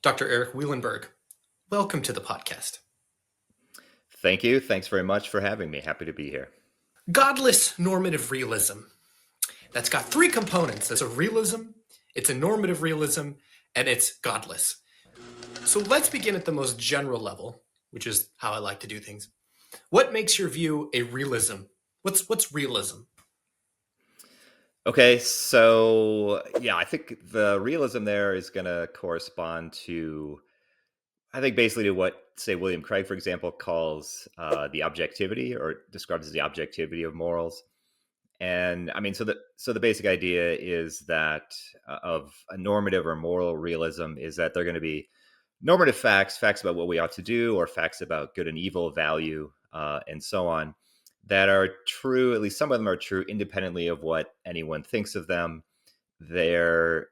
Dr. Erik Wielenberg, welcome to the podcast. Thank you. Thanks very much for having me. Happy to be here. Godless normative realism. That's got three components. It's a realism, it's a normative realism, and it's godless. So let's begin at the most general level, which is how I like to do things. What makes your view a realism? What's realism? Okay, so I think the realism there is going to correspond to, I think, basically to what, say, William Craig, for example, calls the objectivity, or describes as the objectivity of morals. And I mean, so the basic idea is that of a normative or moral realism is that they're going to be normative facts about what we ought to do, or facts about good and evil, value, and so on, that are true. At least some of them are true independently of what anyone thinks of them. They're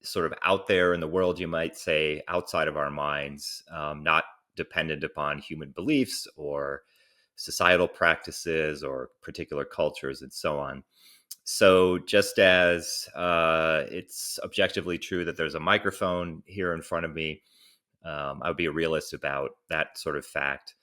sort of out there in the world, you might say, outside of our minds, not dependent upon human beliefs or societal practices or particular cultures and so on. So just as it's objectively true that there's a microphone here in front of me, I would be a realist about that sort of fact.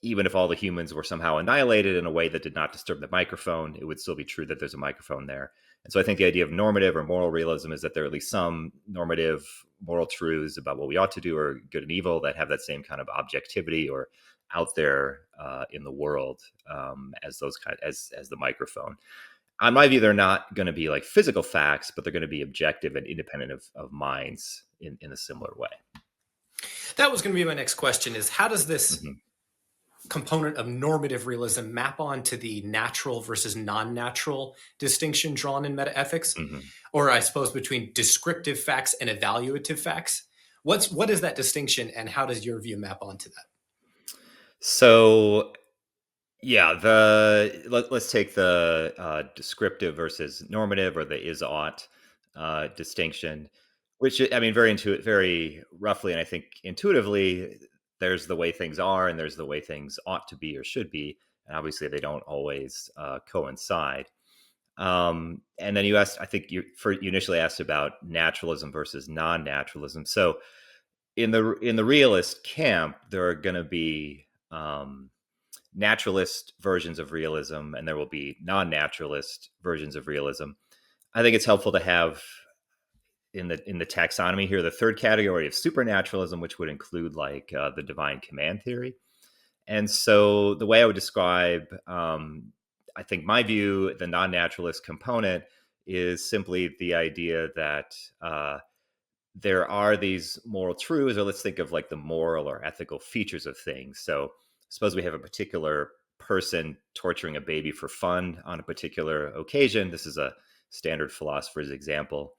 Even if all the humans were somehow annihilated in a way that did not disturb the microphone, it would still be true that there's a microphone there. And so I think the idea of normative or moral realism is that there are at least some normative moral truths about what we ought to do, or good and evil, that have that same kind of objectivity or out there in the world as those as the microphone. On my view, they're not going to be like physical facts, but they're going to be objective and independent of minds in a similar way. That was going to be my next question: is how does this component of normative realism map onto the natural versus non-natural distinction drawn in metaethics, or I suppose between descriptive facts and evaluative facts? What is that distinction, and how does your view map onto that? So, let's take the descriptive versus normative, or the is-ought distinction, which, I mean, very roughly, and I think intuitively, there's the way things are and there's the way things ought to be or should be. And obviously they don't always coincide. And then you asked, I think you initially asked about naturalism versus non-naturalism. So in the realist camp, there are going to be naturalist versions of realism, and there will be non-naturalist versions of realism. I think it's helpful to have in the taxonomy here the third category of supernaturalism, which would include like the divine command theory. And so the way I would describe, I think my view, the non-naturalist component is simply the idea that there are these moral truths, or let's think of like the moral or ethical features of things. So suppose we have a particular person torturing a baby for fun on a particular occasion. This is a standard philosopher's example.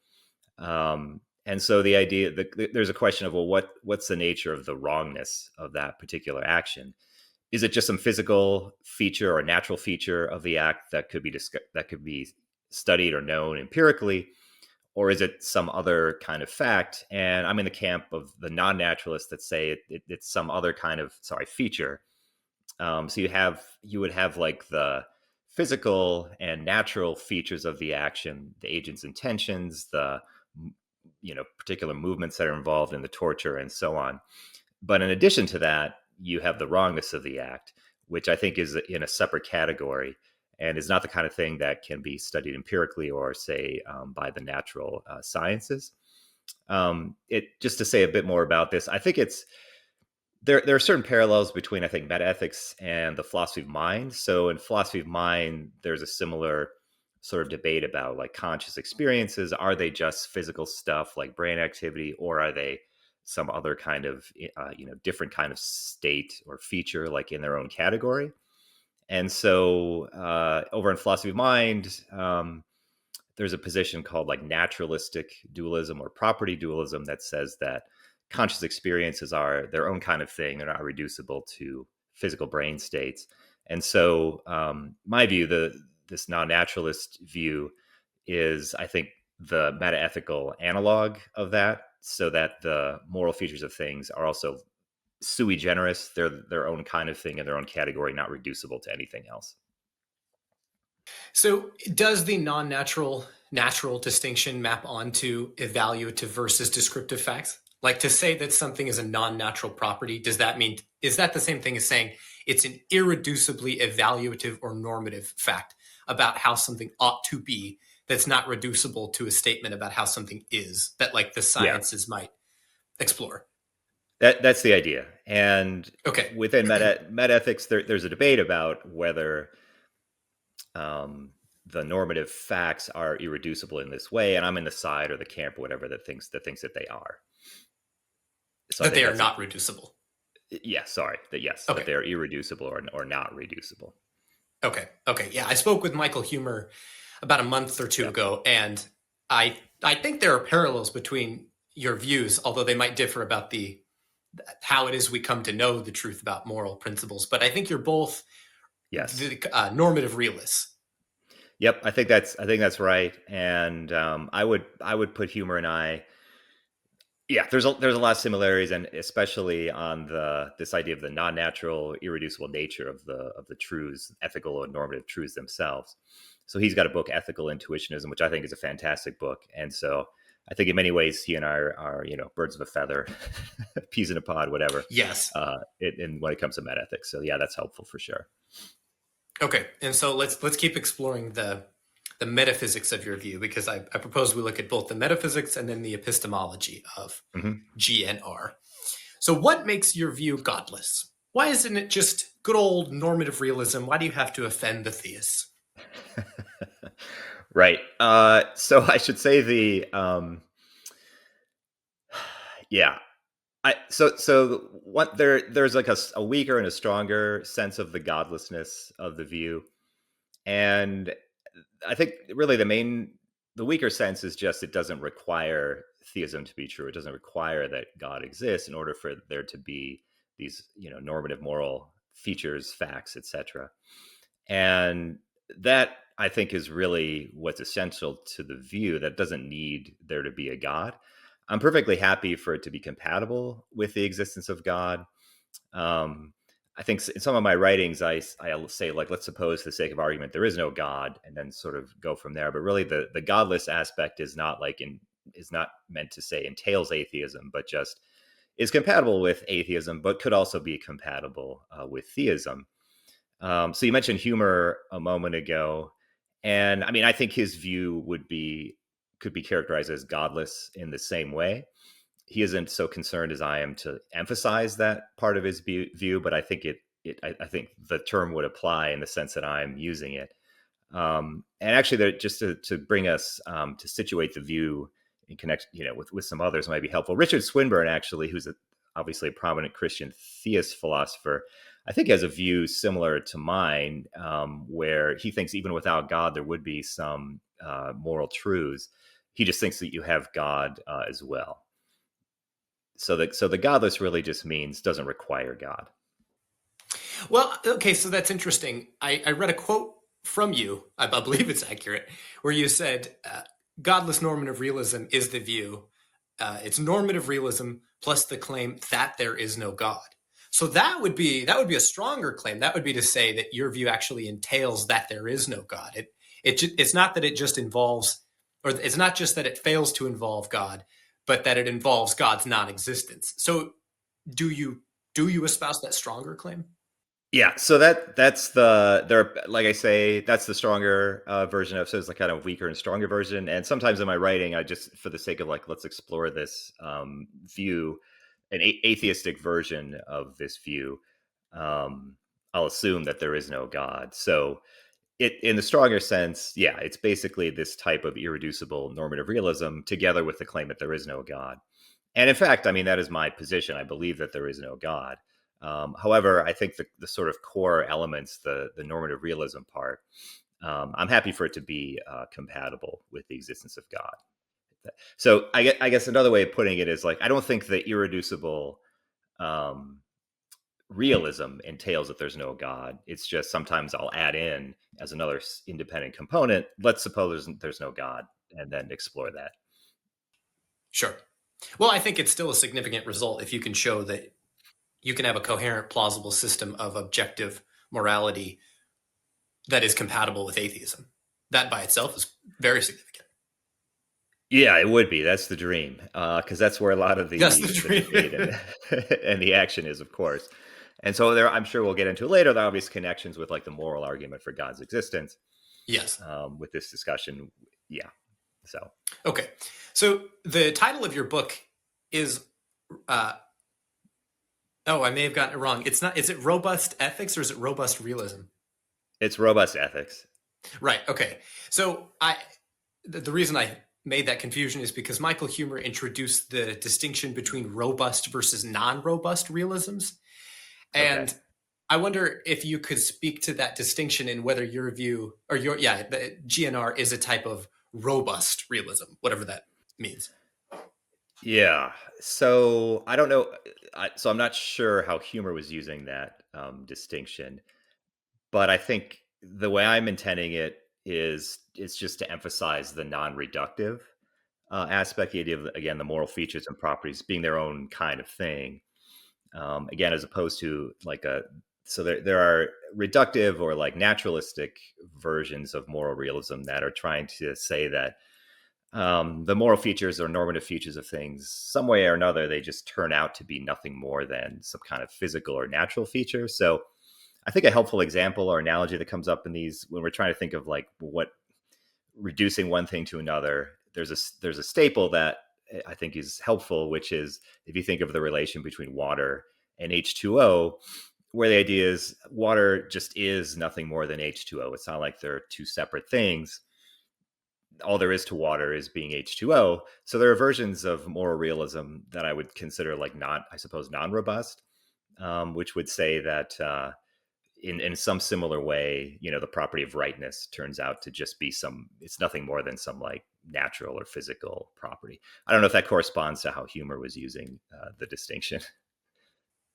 And so the idea that there's a question of, well, what's the nature of the wrongness of that particular action? Is it just some physical feature or natural feature of the act that could be studied or known empirically, or is it some other kind of fact? And I'm in the camp of the non-naturalists that say it's some other kind of feature. So you would have like the physical and natural features of the action, the agent's intentions, the particular movements that are involved in the torture, and so on. But in addition to that, you have the wrongness of the act, which I think is in a separate category and is not the kind of thing that can be studied empirically or, say, by the natural sciences. Just to say a bit more about this, I think there are certain parallels between, I think, metaethics and the philosophy of mind. So in philosophy of mind, there's a similar sort of debate about like conscious experiences. Are they just physical stuff like brain activity, or are they some other kind of different kind of state or feature, like in their own category? And so over in philosophy of mind, there's a position called like naturalistic dualism or property dualism that says that conscious experiences are their own kind of thing. They're not reducible to physical brain states. And so my view, this non-naturalist view, is, I think, the metaethical analog of that, so that the moral features of things are also sui generis. They're their own kind of thing in their own category, not reducible to anything else. So does the non-natural natural distinction map onto evaluative versus descriptive facts? Like, to say that something is a non-natural property, is that the same thing as saying it's an irreducibly evaluative or normative fact about how something ought to be that's not reducible to a statement about how something is, that like the sciences might explore? That's the idea. And Okay. within metaethics, there's a debate about whether the normative facts are irreducible in this way, and I'm in the side or the camp or whatever that thinks that they are. So That they are not reducible. Yeah, sorry. That they are irreducible or not reducible. Okay. Yeah, I spoke with Michael Humer about a month or two ago, and I think there are parallels between your views, although they might differ about how it is we come to know the truth about moral principles. But I think you're both normative realists. Yep, I think that's right. And I would put Humer and I. Yeah, there's a lot of similarities, and especially on this idea of the non-natural, irreducible nature of the truths, ethical and normative truths themselves. So he's got a book, Ethical Intuitionism, which I think is a fantastic book. And so I think in many ways he and I are birds of a feather, peas in a pod, whatever. Yes. When it comes to metaethics. So yeah, that's helpful for sure. Okay, and so let's keep exploring the metaphysics of your view, because I propose we look at both the metaphysics and then the epistemology of GNR. So what makes your view godless? Why isn't it just good old normative realism? Why do you have to offend the theists? Right. So I should say there's like a weaker and a stronger sense of the godlessness of the view. And I think really the weaker sense is just it doesn't require theism to be true. It doesn't require that God exists in order for there to be these, normative moral features, facts, etc. And that, I think, is really what's essential to the view, that doesn't need there to be a God. I'm perfectly happy for it to be compatible with the existence of God. I think in some of my writings, I'll say, like, let's suppose, for the sake of argument, there is no God, and then sort of go from there. But really, the godless aspect is not meant to say entails atheism, but just is compatible with atheism, but could also be compatible with theism. So you mentioned Humer a moment ago, and I mean, I think his view could be characterized as godless in the same way. He isn't so concerned as I am to emphasize that part of his view, but I think I think the term would apply in the sense that I'm using it. And actually, just to bring us to situate the view in connection, with some others might be helpful. Richard Swinburne, actually, who's obviously a prominent Christian theist philosopher, I think has a view similar to mine, where he thinks even without God, there would be some moral truths. He just thinks that you have God as well. So the godless really just means doesn't require God. Well, okay, so that's interesting. I read a quote from you, I believe it's accurate, where you said, godless normative realism is the view. It's normative realism plus the claim that there is no God. So that would be a stronger claim. That would be to say that your view actually entails that there is no God. It's not that it just involves, or it's not just that it fails to involve God, but that it involves God's non-existence. So do you espouse that stronger claim? Yeah, so like I say, that's the stronger version of, so it's like kind of weaker and stronger version. And sometimes in my writing, I just, for the sake of like, let's explore this view, an atheistic version of this view, I'll assume that there is no God. So in the stronger sense, yeah, it's basically this type of irreducible normative realism together with the claim that there is no God. And in fact, I mean, that is my position. I believe that there is no God. However, I think the sort of core elements, the normative realism part, I'm happy for it to be compatible with the existence of God. So I guess another way of putting it is, like, I don't think the irreducible realism entails that there's no God. It's just sometimes I'll add in as another independent component, let's suppose there's no God, and then explore that. Sure. Well, I think it's still a significant result if you can show that you can have a coherent, plausible system of objective morality that is compatible with atheism. That by itself is very significant. Yeah, it would be. That's the dream, because that's where a lot of That's the the debate dream. and the action is, of course. And so there, I'm sure we'll get into later the obvious connections with like the moral argument for God's existence Yes. with this discussion. Yeah. So Okay. So the title of your book is, uh, oh, I may have gotten it wrong. It's not, is it Robust Ethics or is it Robust Realism? it's robust ethics. Right. Okay. So the reason I made that confusion is because Michael Huemer introduced the distinction between robust versus non-robust realisms. And Okay. I wonder if you could speak to that distinction and whether your view or the GNR is a type of robust realism, whatever that means. Yeah. So I don't know. So I'm not sure how humor was using that distinction, but I think the way I'm intending it is it's just to emphasize the non-reductive aspect, the idea of again the moral features and properties being their own kind of thing. Again, as opposed to like a so there are reductive or like naturalistic versions of moral realism that are trying to say that the moral features or normative features of things, some way or another, they just turn out to be nothing more than some kind of physical or natural feature. So I think a helpful example or analogy that comes up in these when we're trying to think of like what reducing one thing to another, there's a staple that I think is helpful, which is if you think of the relation between water and H2O, where the idea is water just is nothing more than H2O. It's not like they're two separate things. All there is to water is being H2O. So there are versions of moral realism that I would consider like not, I suppose, non-robust, which would say that in some similar way, you know, the property of rightness turns out to just be it's nothing more than some like natural or physical property. I don't know if that corresponds to how humor was using the distinction.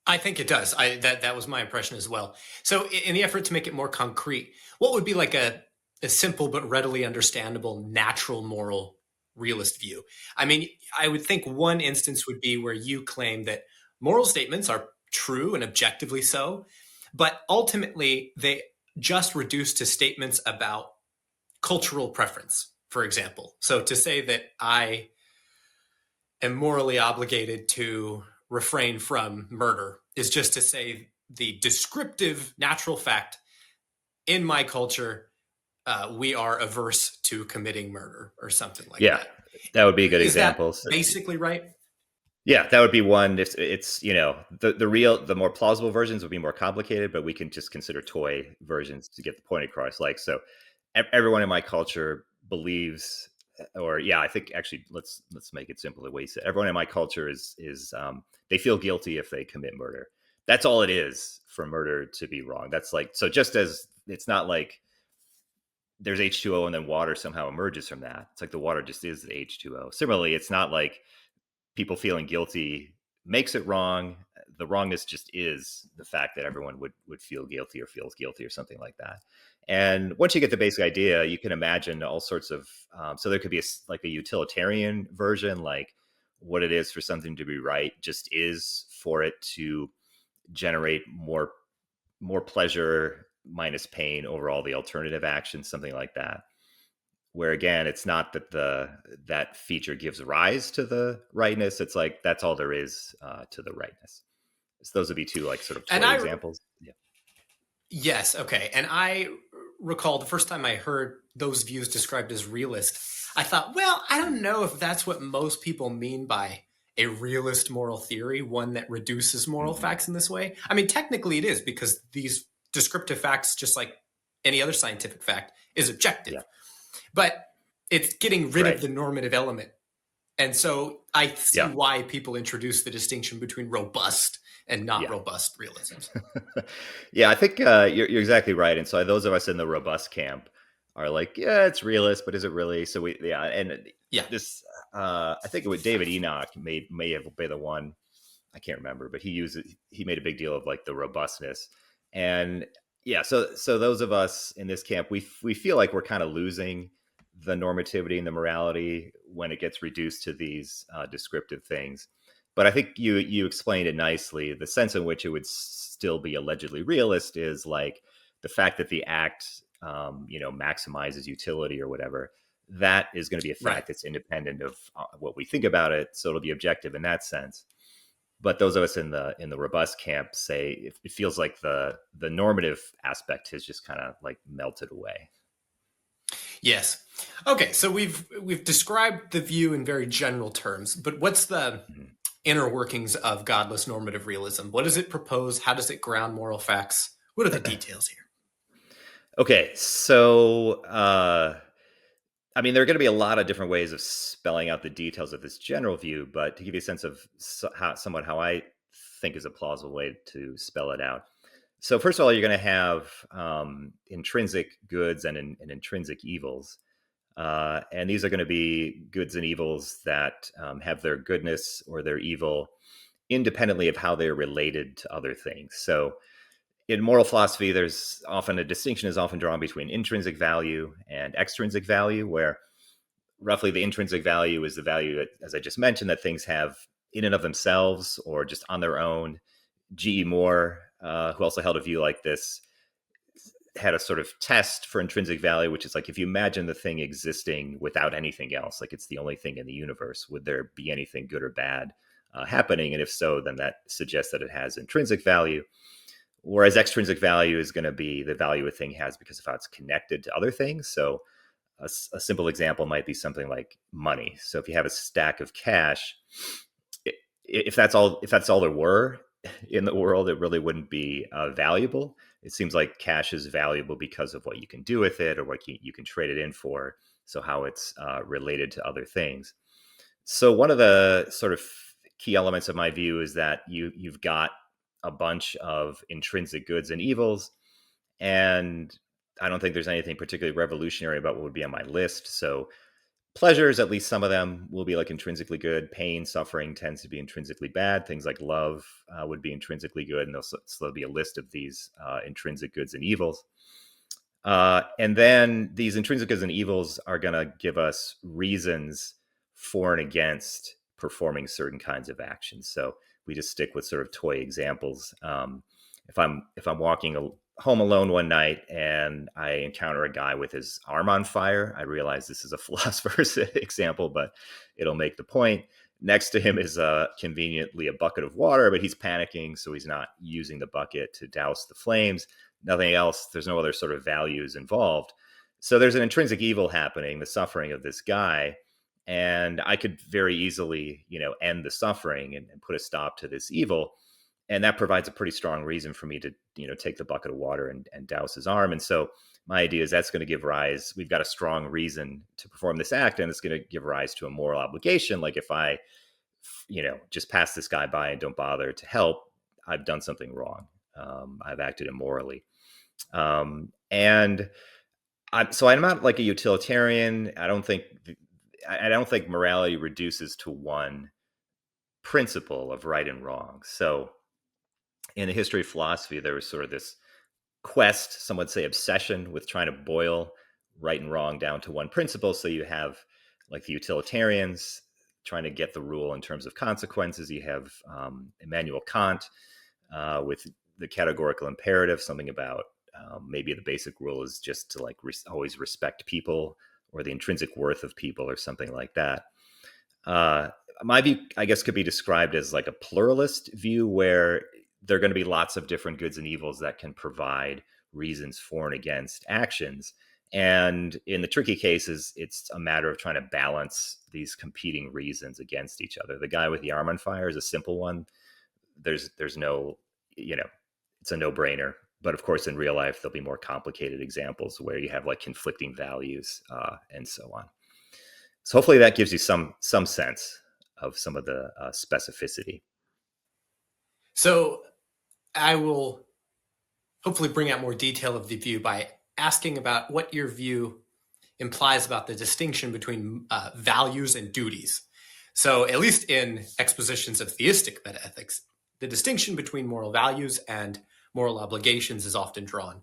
I think it does. That was my impression as well. So, in the effort to make it more concrete, what would be like a simple but readily understandable natural moral realist view? I mean, I would think one instance would be where you claim that moral statements are true and objectively so, but ultimately they just reduce to statements about cultural preference, for example. So, to say that I am morally obligated to refrain from murder is just to say the descriptive natural fact in my culture, we are averse to committing murder or something like Yeah, that. that would be a good Is that example. So, basically right? yeah, that would be one. It's you know the more plausible versions would be more complicated, but we can just consider toy versions to get the point across. Like so, everyone in my culture believes, or yeah, I think actually let's make it simple. The way you said everyone in my culture is they feel guilty if they commit murder. That's all it is for murder to be wrong. That's like so. Just as it's not like there's H2O and then water somehow emerges from that. It's like the water just is the H2O. Similarly, it's not like people feeling guilty makes it wrong. The wrongness just is the fact that everyone would feel guilty or feels guilty or something like that. And once you get the basic idea, you can imagine all sorts of. So there could be like a utilitarian version, like what it is for something to be right just is for it to generate more pleasure minus pain over all the alternative actions, something like that. Where again, it's not that that feature gives rise to the rightness. It's like that's all there is to the rightness. So those would be two like sort of And toy examples. Yeah. yes, okay. And I recall the first time I heard those views described as realist, I thought, well, I don't know if that's what most people mean by a realist moral theory, one that reduces moral Mm-hmm. facts in this way. I mean, technically it is because these descriptive facts, just like any other scientific fact, is objective. Yeah. But it's getting rid of Right. the normative element. And so I see Yeah. why people introduce the distinction between robust and not Yeah. robust realisms. Yeah. I think you're exactly right. And so those of us in the robust camp are like, yeah, it's realist, but is it really? So and Yeah. this, I think it was David Enoch may have been the one. I can't remember, but he made a big deal of like the robustness. And yeah, so those of us in this camp, we feel like we're kind of losing the normativity and the morality when it gets reduced to these descriptive things. But I think you explained it nicely. The sense in which it would still be allegedly realist is like the fact that the act, maximizes utility or whatever. that is going to be a fact Right. that's independent of what we think about it. So it'll be objective in that sense. But those of us in the robust camp say it feels like the normative aspect has just kind of like melted away. Yes. Okay, so we've described the view in very general terms, but what's the inner workings of godless normative realism? What does it propose? How does it ground moral facts? What are the details here? Okay, so I mean, there are going to be a lot of different ways of spelling out the details of this general view, but to give you a sense of how I think is a plausible way to spell it out. So first of all, you're going to have intrinsic goods and intrinsic evils. And these are going to be goods and evils that have their goodness or their evil independently of how they're related to other things. So in moral philosophy, there's often a distinction is often drawn between intrinsic value and extrinsic value, where roughly the intrinsic value is the value that, as I just mentioned, that things have in and of themselves or just on their own. G.E. Moore, who also held a view like this, had a sort of test for intrinsic value, which is like, if you imagine the thing existing without anything else, like it's the only thing in the universe, would there be anything good or bad happening? And if so, then that suggests that it has intrinsic value. Whereas extrinsic value is going to be the value a thing has because of how it's connected to other things. So a simple example might be something like money. So if you have a stack of cash, if that's all there were in the world, it really wouldn't be valuable. It seems like cash is valuable because of what you can do with it or what you can trade it in for. So how it's related to other things. So one of the sort of key elements of my view is that you've got a bunch of intrinsic goods and evils, and I don't think there's anything particularly revolutionary about what would be on my list. So pleasures, at least some of them, will be like intrinsically good. Pain, suffering tends to be intrinsically bad. Things like love would be intrinsically good, and there'll be a list of these intrinsic goods and evils. And then these intrinsic goods and evils are going to give us reasons for and against performing certain kinds of actions. So we just stick with sort of toy examples. If I'm walking home alone one night and I encounter a guy with his arm on fire, I realize this is a philosopher's example, but it'll make the point. Next to him is conveniently a bucket of water, but he's panicking, so he's not using the bucket to douse the flames. Nothing else. There's no other sort of values involved. So there's an intrinsic evil happening, the suffering of this guy. And I could very easily, end the suffering and put a stop to this evil. And that provides a pretty strong reason for me to, take the bucket of water and douse his arm. And so my idea is that's going to give rise. We've got a strong reason to perform this act, and it's going to give rise to a moral obligation. Like if I, just pass this guy by and don't bother to help, I've done something wrong. I've acted immorally. And so I'm not like a utilitarian. I don't think morality reduces to one principle of right and wrong. So in the history of philosophy, there was sort of this quest, some would say obsession, with trying to boil right and wrong down to one principle. So you have like the utilitarians trying to get the rule in terms of consequences. You have Immanuel Kant with the categorical imperative, something about maybe the basic rule is just to like always respect people, or the intrinsic worth of people, or something like that. My view, I guess, could be described as like a pluralist view, where there are going to be lots of different goods and evils that can provide reasons for and against actions. And in the tricky cases, it's a matter of trying to balance these competing reasons against each other. The guy with the arm on fire is a simple one. There's no, it's a no-brainer. But of course, in real life, there'll be more complicated examples where you have like conflicting values and so on. So hopefully that gives you some sense of some of the specificity. So I will hopefully bring out more detail of the view by asking about what your view implies about the distinction between values and duties. So at least in expositions of theistic metaethics, the distinction between moral values and moral obligations is often drawn.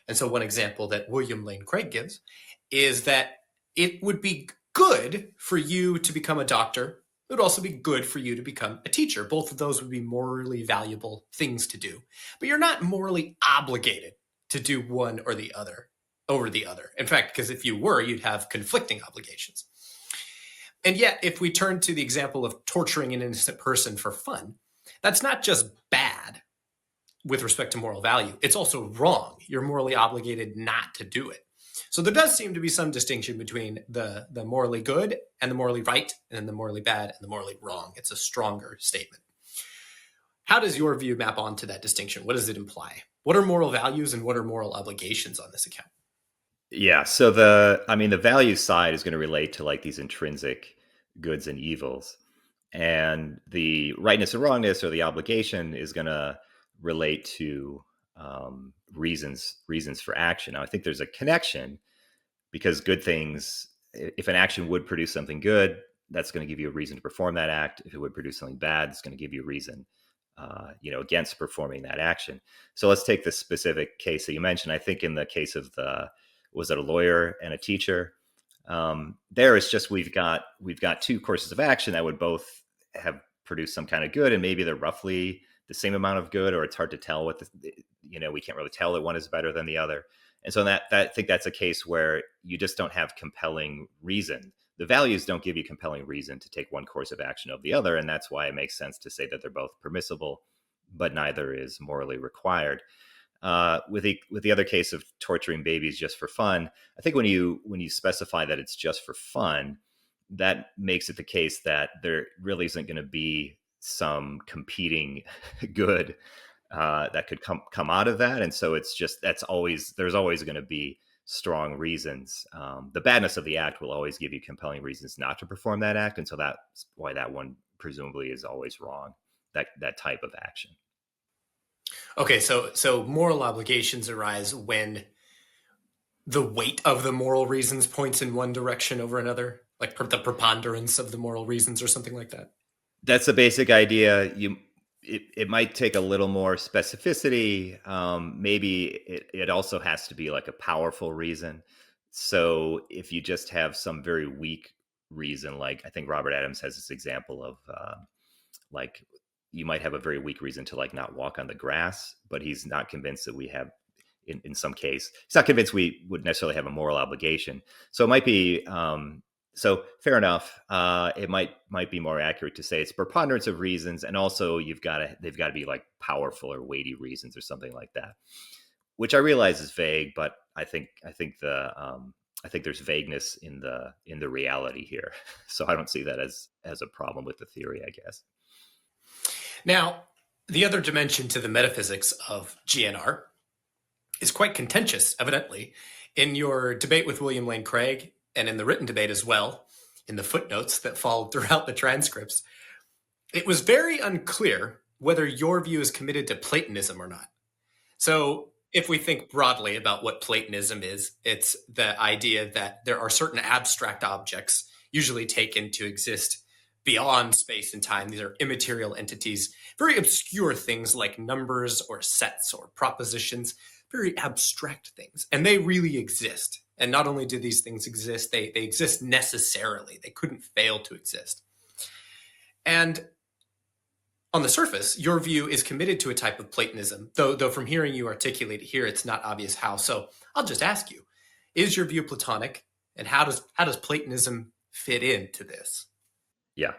And so one example that William Lane Craig gives is that it would be good for you to become a doctor. It would also be good for you to become a teacher. Both of those would be morally valuable things to do. But you're not morally obligated to do one or the other. over the other. In fact, because if you were, you'd have conflicting obligations. And yet, if we turn to the example of torturing an innocent person for fun, that's not just bad with respect to moral value. It's also wrong. You're morally obligated not to do it. So there does seem to be some distinction between the morally good and the morally right, and then the morally bad and the morally wrong. It's a stronger statement. How does your view map onto that distinction? What does it imply? What are moral values and what are moral obligations on this account? Yeah. So the value side is going to relate to like these intrinsic goods and evils. And the rightness and wrongness or the obligation is going to relate to reasons for action. Now, I think there's a connection because good things, if an action would produce something good, that's going to give you a reason to perform that act. If it would produce something bad, it's going to give you a reason, against performing that action. So let's take the specific case that you mentioned. I think in the case of was it a lawyer and a teacher? There it's just we've got two courses of action that would both have produced some kind of good, and maybe they're roughly the same amount of good, or it's hard to tell what we can't really tell that one is better than the other. And so that I think that's a case where you just don't have compelling reason. The values don't give you compelling reason to take one course of action over the other, and that's why it makes sense to say that they're both permissible, but neither is morally required. With the other case of torturing babies just for fun, I think when you specify that it's just for fun, that makes it the case that there really isn't going to be some competing good that could come out of that, and so it's just there's always going to be strong reasons. The badness of the act will always give you compelling reasons not to perform that act, and so that's why that one presumably is always wrong. That type of action. Okay, so moral obligations arise when the weight of the moral reasons points in one direction over another, like the preponderance of the moral reasons or something like that. That's the basic idea. It might take a little more specificity. Maybe it also has to be like a powerful reason. So if you just have some very weak reason, like I think Robert Adams has this example of like you might have a very weak reason to like not walk on the grass, but he's not convinced that we have, in some case, he's not convinced we would necessarily have a moral obligation. So it might be, so fair enough. It might be more accurate to say it's preponderance of reasons, and also they've got to be like powerful or weighty reasons or something like that, which I realize is vague, but I think there's vagueness in the reality here. So I don't see that as a problem with the theory, I guess. Now, the other dimension to the metaphysics of GNR is quite contentious, evidently. In your debate with William Lane Craig, and in the written debate as well, in the footnotes that followed throughout the transcripts, it was very unclear whether your view is committed to Platonism or not. So if we think broadly about what Platonism is, it's the idea that there are certain abstract objects usually taken to exist beyond space and time. These are immaterial entities, very obscure things like numbers or sets or propositions, very abstract things. And they really exist. And not only do these things exist, they exist necessarily. They couldn't fail to exist. And on the surface, your view is committed to a type of Platonism, though from hearing you articulate it here, it's not obvious how. So I'll just ask you, is your view Platonic? And how does Platonism fit into this? Yeah,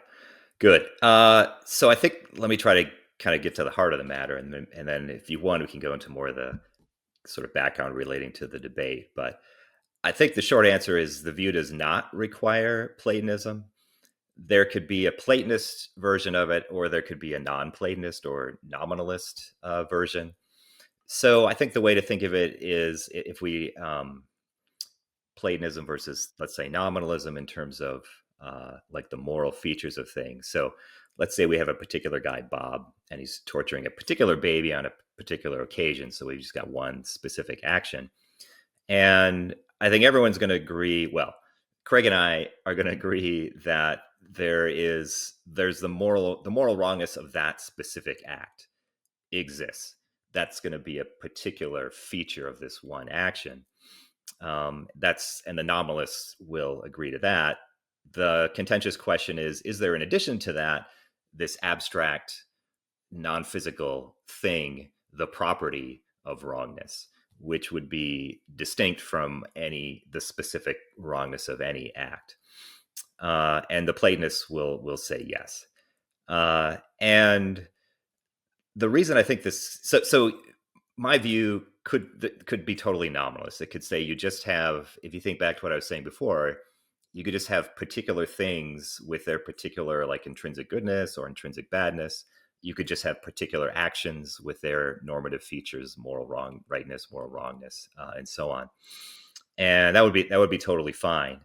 good. So I think let me try to kind of get to the heart of the matter, and then if you want, we can go into more of the sort of background relating to the debate. But I think the short answer is the view does not require Platonism. There could be a Platonist version of it, or there could be a non-Platonist or nominalist version. So I think the way to think of it is if we Platonism versus, let's say, nominalism in terms of like the moral features of things. So let's say we have a particular guy, Bob, and he's torturing a particular baby on a particular occasion. So we've just got one specific action. And I think everyone's going to agree, well, Craig and I are going to agree that there's the moral wrongness of that specific act exists. That's going to be a particular feature of this one action. And the nominalists will agree to that. The contentious question is there in addition to that, this abstract, non-physical thing, the property of wrongness? which would be distinct from the specific wrongness of any act. And the Platonists will say yes. And the reason I think this, so my view could be totally nominalist. It could say you just have, if you think back to what I was saying before, you could just have particular things with their particular like intrinsic goodness or intrinsic badness. You could just have particular actions with their normative features, moral rightness, moral wrongness, and so on. And that would be totally fine.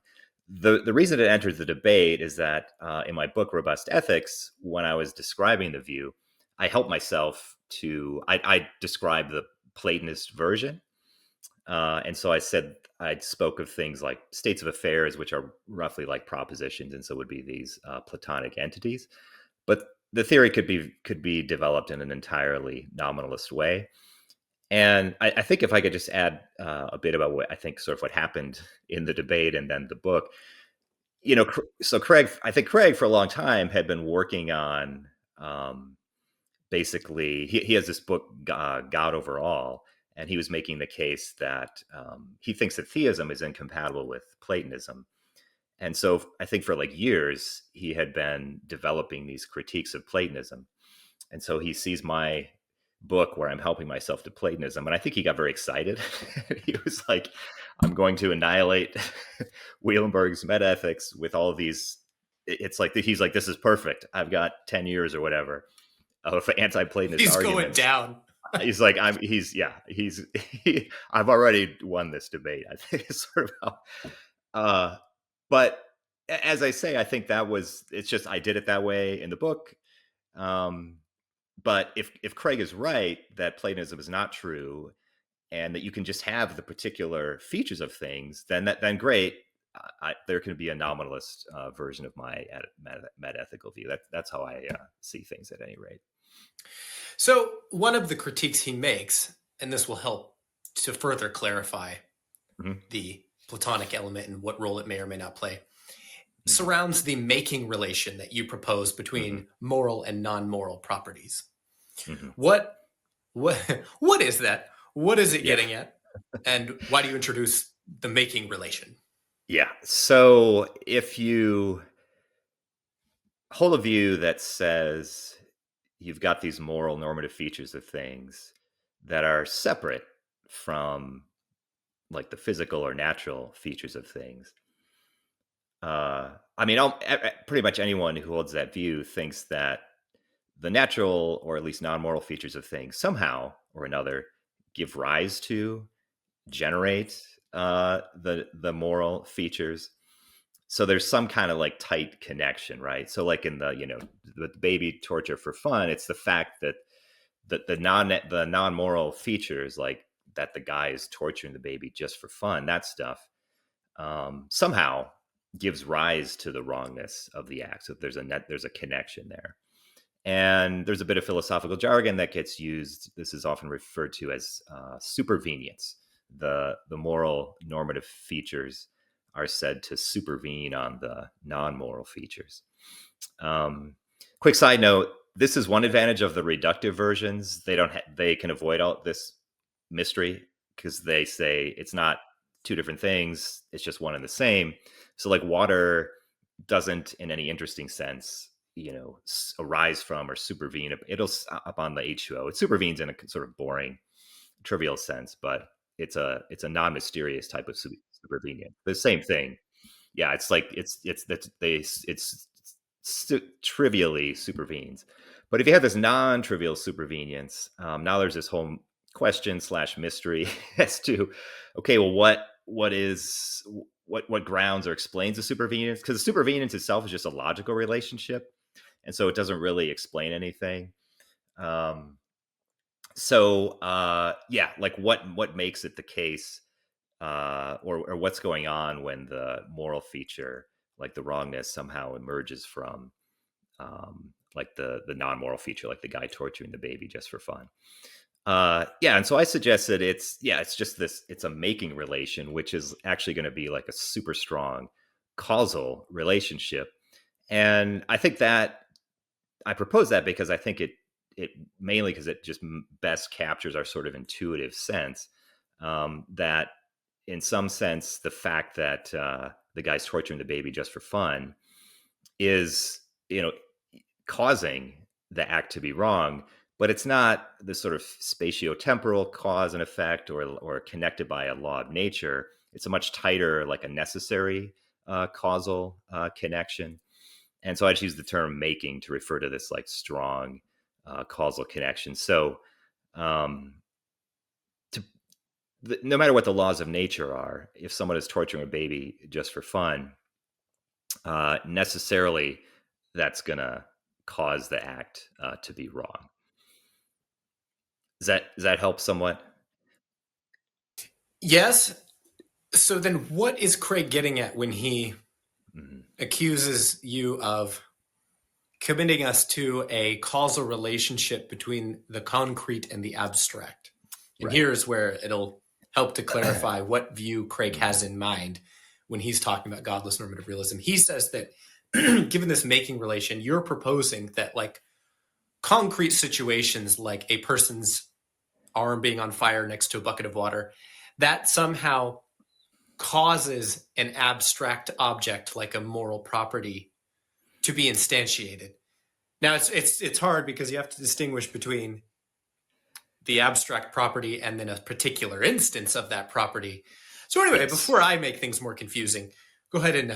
The reason it enters the debate is that in my book Robust Ethics, when I was describing the view, I helped myself to I described the Platonist version, and so I spoke of things like states of affairs, which are roughly like propositions, and so would be these Platonic entities. But the theory could be developed in an entirely nominalist way. And I think if I could just add a bit about what I think sort of what happened in the debate and then the book, so I think Craig for a long time had been working on basically, he has this book, God Over All, and he was making the case that he thinks that theism is incompatible with Platonism. And so I think for like years, he had been developing these critiques of Platonism. And so he sees my book where I'm helping myself to Platonism. And I think he got very excited. He was like, I'm going to annihilate Wielenberg's metaethics with all of these. It's like, he's like, this is perfect. I've got 10 years or whatever of anti-Platonist arguments. He's going down. He's like, I've already won this debate. I think it's sort of how, but as I say, I think it's just, I did it that way in the book. But if Craig is right that Platonism is not true and that you can just have the particular features of things, then great. There can be a nominalist version of my metaethical view. That's how I see things at any rate. So one of the critiques he makes, and this will help to further clarify the Platonic element and what role it may or may not play, surrounds the making relation that you propose between moral and non-moral properties. What is that? What is it getting at? And why do you introduce the making relation? Yeah. So if you hold a view that says you've got these moral normative features of things that are separate from like the physical or natural features of things. I mean, pretty much anyone who holds that view thinks that the natural or at least non-moral features of things somehow or another give rise to, generate the moral features. So there's some kind of like tight connection, right? So like in the baby torture for fun, it's the fact that the non-moral features, like that the guy is torturing the baby just for fun, that stuff somehow gives rise to the wrongness of the act. So there's a connection there. And there's a bit of philosophical jargon that gets used. This is often referred to as supervenience. The moral normative features are said to supervene on the non-moral features. Quick side note: this is one advantage of the reductive versions. They can avoid all this mystery because they say it's not two different things; it's just one and the same. So, like water doesn't, in any interesting sense, arise from or supervene. It'll upon the H2O. It supervenes in a sort of boring, trivial sense, but it's a non-mysterious type of supervenience. The same thing. Yeah, it's like it's trivially supervenes. But if you have this non-trivial supervenience, now there's this whole question / mystery as to, okay, well, what grounds or explains the supervenience? Because the supervenience itself is just a logical relationship, and so it doesn't really explain anything. Like what makes it the case, or what's going on when the moral feature, like the wrongness, somehow emerges from like the non-moral feature, like the guy torturing the baby just for fun. And so I suggest that it's a making relation, which is actually going to be like a super strong causal relationship. And I think that I propose that because I think it mainly because it just best captures our sort of intuitive sense that in some sense, the fact that the guy's torturing the baby just for fun is, causing the act to be wrong, but it's not the sort of spatiotemporal cause and effect or connected by a law of nature. It's a much tighter, like a necessary causal connection. And so I just use the term making to refer to this like strong causal connection. So no matter what the laws of nature are, if someone is torturing a baby just for fun, necessarily that's going to cause the act to be wrong. Does that help somewhat? Yes. So then what is Craig getting at when he accuses you of committing us to a causal relationship between the concrete and the abstract? And Right. here's where it'll help to clarify what view Craig has in mind when he's talking about godless normative realism. He says that given this making relation, you're proposing that like concrete situations, like a person's arm being on fire next to a bucket of water, that somehow causes an abstract object like a moral property to be instantiated. Now it's hard because you have to distinguish between the abstract property and then a particular instance of that property. So anyway, Yes. Before I make things more confusing, go ahead and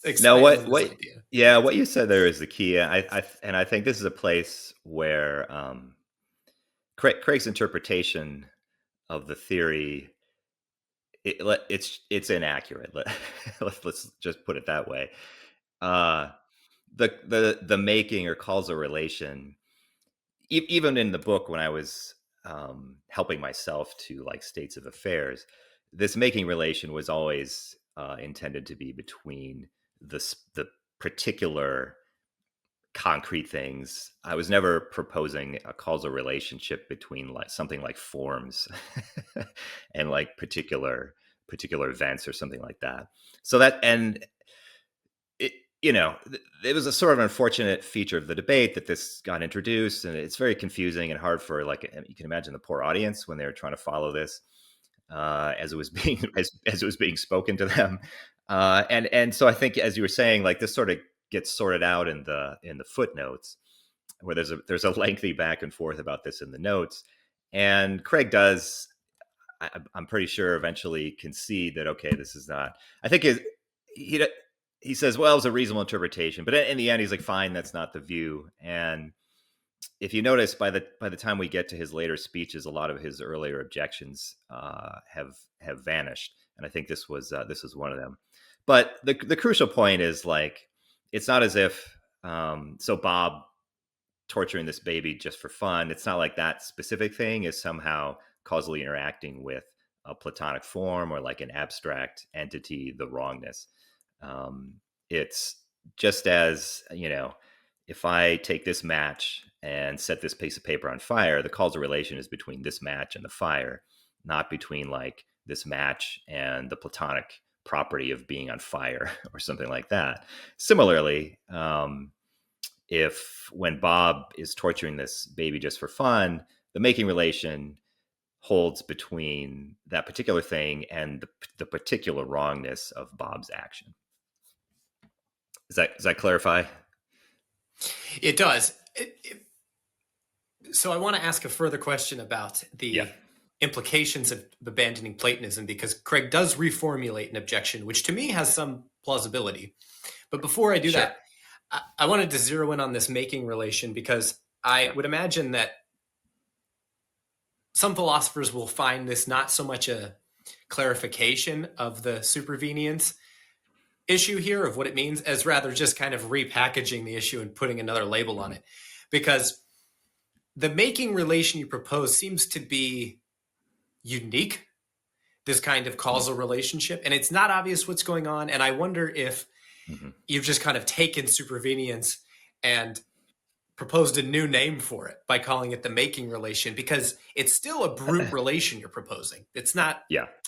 explain No, what idea. Yeah, what you said there is the key. I think this is a place where Craig's interpretation of the theory it's inaccurate. Let's just put it that way. The making or causal relation, even in the book when I was helping myself to like states of affairs, this making relation was always intended to be between the particular concrete things. I was never proposing a causal relationship between like something like forms and like particular events or something like that. So that, and it, it was a sort of unfortunate feature of the debate that this got introduced, and it's very confusing and hard for, like, you can imagine the poor audience when they were trying to follow this as it was being as it was being spoken to them. And so I think, as you were saying, like, this sort of gets sorted out in the footnotes, where there's a lengthy back and forth about this in the notes. And Craig does, I'm pretty sure, eventually concede that, okay, this is not, I think he says, well, it was a reasonable interpretation, but in the end, he's like, fine, that's not the view. And if you notice, by the time we get to his later speeches, a lot of his earlier objections have vanished, and I think this was one of them. But the crucial point is, like, it's not as if so Bob torturing this baby just for fun, it's not like that specific thing is somehow causally interacting with a Platonic form or like an abstract entity, the wrongness. It's just as, if I take this match and set this piece of paper on fire, the causal relation is between this match and the fire, not between like this match and the Platonic property of being on fire or something like that. Similarly, if when Bob is torturing this baby just for fun, the making relation holds between that particular thing and the particular wrongness of Bob's action. Does that clarify? It does. So I want to ask a further question about the implications of abandoning Platonism, because Craig does reformulate an objection, which to me has some plausibility. But before I do that, I wanted to zero in on this making relation, because I would imagine that some philosophers will find this not so much a clarification of the supervenience issue here of what it means, as rather just kind of repackaging the issue and putting another label on it. Because the making relation you propose seems to be unique, this kind of causal relationship, and it's not obvious what's going on. And I wonder if you've just kind of taken supervenience and proposed a new name for it by calling it the making relation, because it's still a brute relation you're proposing. It's not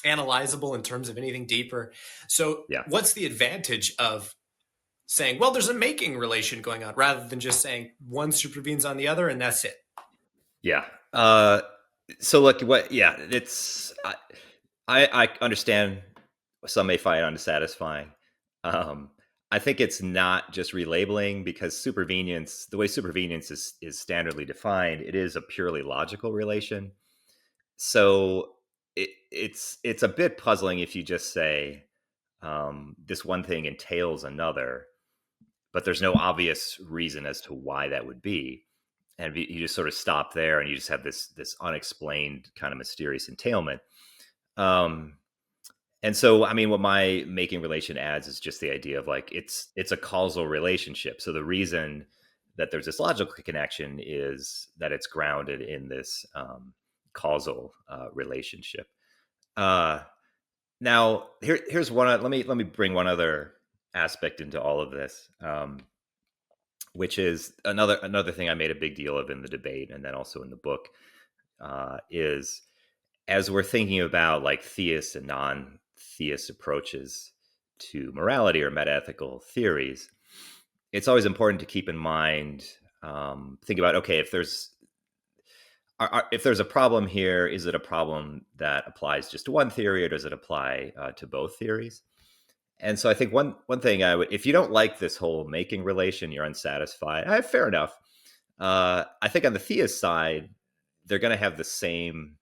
analyzable in terms of anything deeper. So what's the advantage of saying, well, there's a making relation going on, rather than just saying one supervenes on the other and that's it? Yeah. So look, what? Yeah, it's I understand some may find it unsatisfying. Um, I think it's not just relabeling because supervenience, the way supervenience is standardly defined, it is a purely logical relation. So it's a bit puzzling if you just say this one thing entails another, but there's no obvious reason as to why that would be. And you just sort of stop there, and you just have this unexplained kind of mysterious entailment. Um, and so, I mean, what my making relation adds is just the idea of like it's a causal relationship. So the reason that there's this logical connection is that it's grounded in this causal relationship. Uh, Now, here's one. Let me bring one other aspect into all of this, which is another thing I made a big deal of in the debate, and then also in the book, is as we're thinking about like theist and non-theist approaches to morality or metaethical theories, it's always important to keep in mind, think about, okay, if there's a problem here, is it a problem that applies just to one theory, or does it apply to both theories? And so I think one thing I would, if you don't like this whole making relation, you're unsatisfied. Fair enough. I think on the theist side, they're going to have the same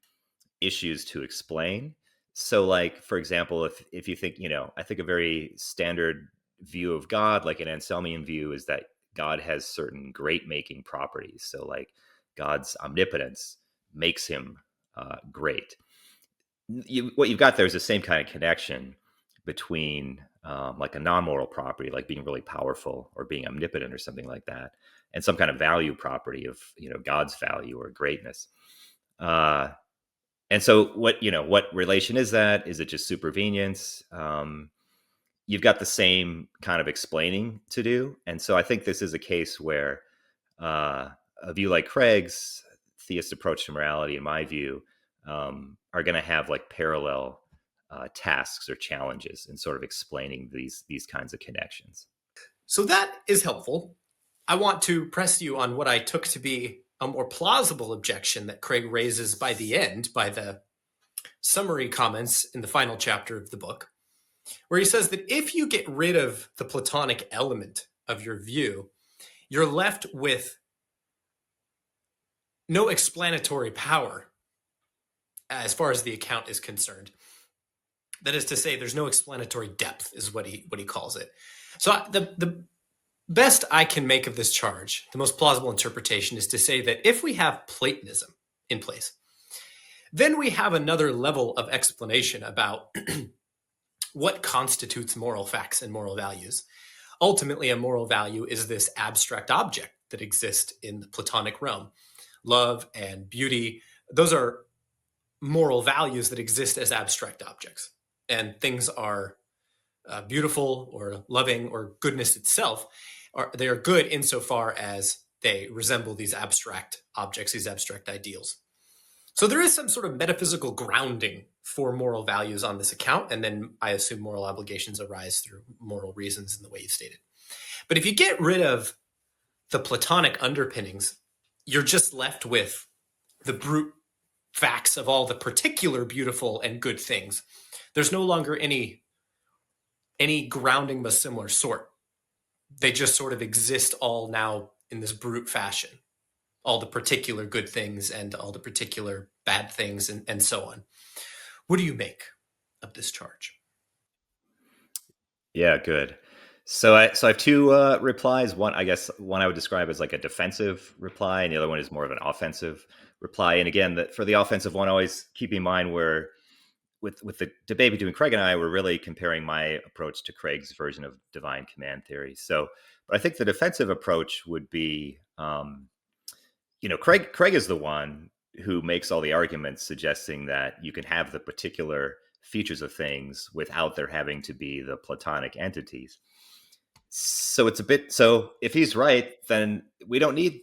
issues to explain. So, like for example, if you think, I think a very standard view of God, like an Anselmian view, is that God has certain great making properties. So, like God's omnipotence makes him great. What you've got there is the same kind of connection between like a non-moral property, like being really powerful or being omnipotent or something like that, and some kind of value property of God's value or greatness. Uh, and so, what relation is that? Is it just supervenience? You've got the same kind of explaining to do, and so I think this is a case where uh, a view like Craig's theist approach to morality, in my view, are going to have like parallel tasks or challenges in sort of explaining these kinds of connections. So that is helpful. I want to press you on what I took to be a more plausible objection that Craig raises by the end, by the summary comments in the final chapter of the book, where he says that if you get rid of the Platonic element of your view, you're left with no explanatory power as far as the account is concerned. That is to say, there's no explanatory depth, is what he calls it. So the best I can make of this charge, the most plausible interpretation, is to say that if we have Platonism in place, then we have another level of explanation about what constitutes moral facts and moral values. Ultimately, a moral value is this abstract object that exists in the Platonic realm. Love and beauty, those are moral values that exist as abstract objects. And things are beautiful or loving or goodness itself. They are good insofar as they resemble these abstract objects, these abstract ideals. So there is some sort of metaphysical grounding for moral values on this account, and then I assume moral obligations arise through moral reasons in the way you've stated. But if you get rid of the Platonic underpinnings, you're just left with the brute facts of all the particular beautiful and good things. There's no longer any grounding of a similar sort. They just sort of exist all now in this brute fashion. All the particular good things and all the particular bad things and so on. What do you make of this charge? Yeah, good. So I have two replies. One, I guess, one I would describe as like a defensive reply, and the other one is more of an offensive reply. And again, for the offensive one, always keep in mind where with the debate between Craig and I, we're really comparing my approach to Craig's version of divine command theory. So, but I think the defensive approach would be, Craig is the one who makes all the arguments suggesting that you can have the particular features of things without there having to be the Platonic entities. So so if he's right, then we don't need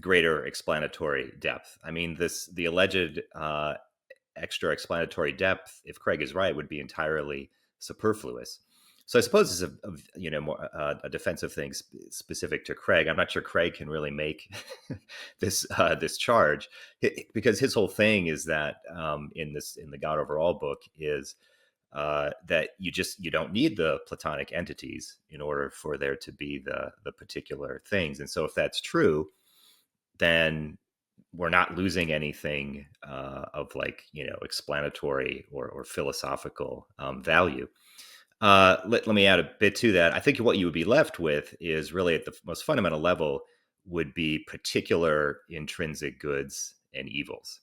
greater explanatory depth. I mean, the alleged extra explanatory depth, if Craig is right, would be entirely superfluous. So I suppose it's more a defensive thing specific to Craig. I'm not sure Craig can really make this charge, because his whole thing is that in the God Overall book is that you don't need the Platonic entities in order for there to be the particular things. And so if that's true, then we're not losing anything of explanatory or philosophical value. Let me add a bit to that. I think what you would be left with is really at the most fundamental level would be particular intrinsic goods and evils.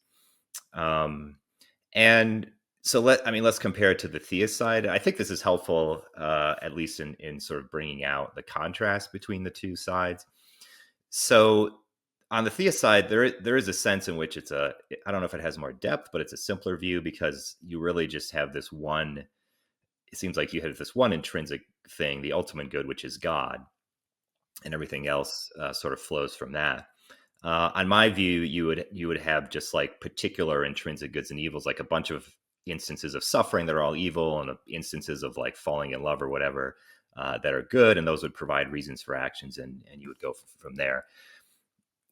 And so let's compare it to the theist side. I think this is helpful, at least in sort of bringing out the contrast between the two sides. So on the theist side, there is a sense in which I don't know if it has more depth, but it's a simpler view because you really just have this one. It seems like you have this one intrinsic thing, the ultimate good, which is God, and everything else sort of flows from that. On my view, you would have just like particular intrinsic goods and evils, like a bunch of instances of suffering that are all evil, and instances of like falling in love or whatever that are good, and those would provide reasons for actions, and you would go from there.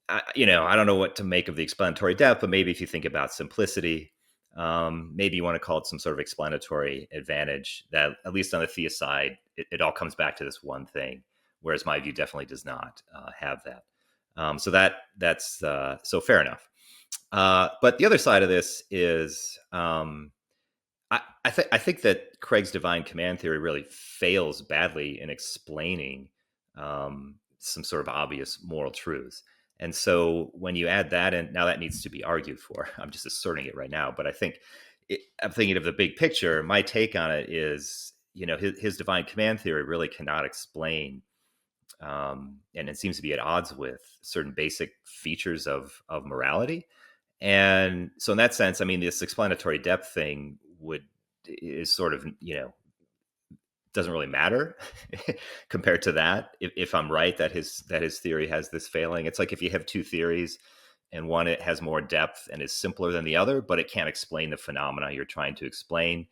I don't know what to make of the explanatory depth, but maybe if you think about simplicity, maybe you want to call it some sort of explanatory advantage that, at least on the theist side, it all comes back to this one thing, whereas my view definitely does not have that. So that's so fair enough. But the other side of this is I think that Craig's divine command theory really fails badly in explaining some sort of obvious moral truths. And so when you add that in, now that needs to be argued for. I'm just asserting it right now, but I'm thinking of the big picture. My take on it is, his divine command theory really cannot explain, and it seems to be at odds with certain basic features of morality. And so in that sense, I mean, this explanatory depth thing is sort of, doesn't really matter compared to that. If I'm right that his theory has this failing, it's like if you have two theories and one it has more depth and is simpler than the other, but it can't explain the phenomena you're trying to explain,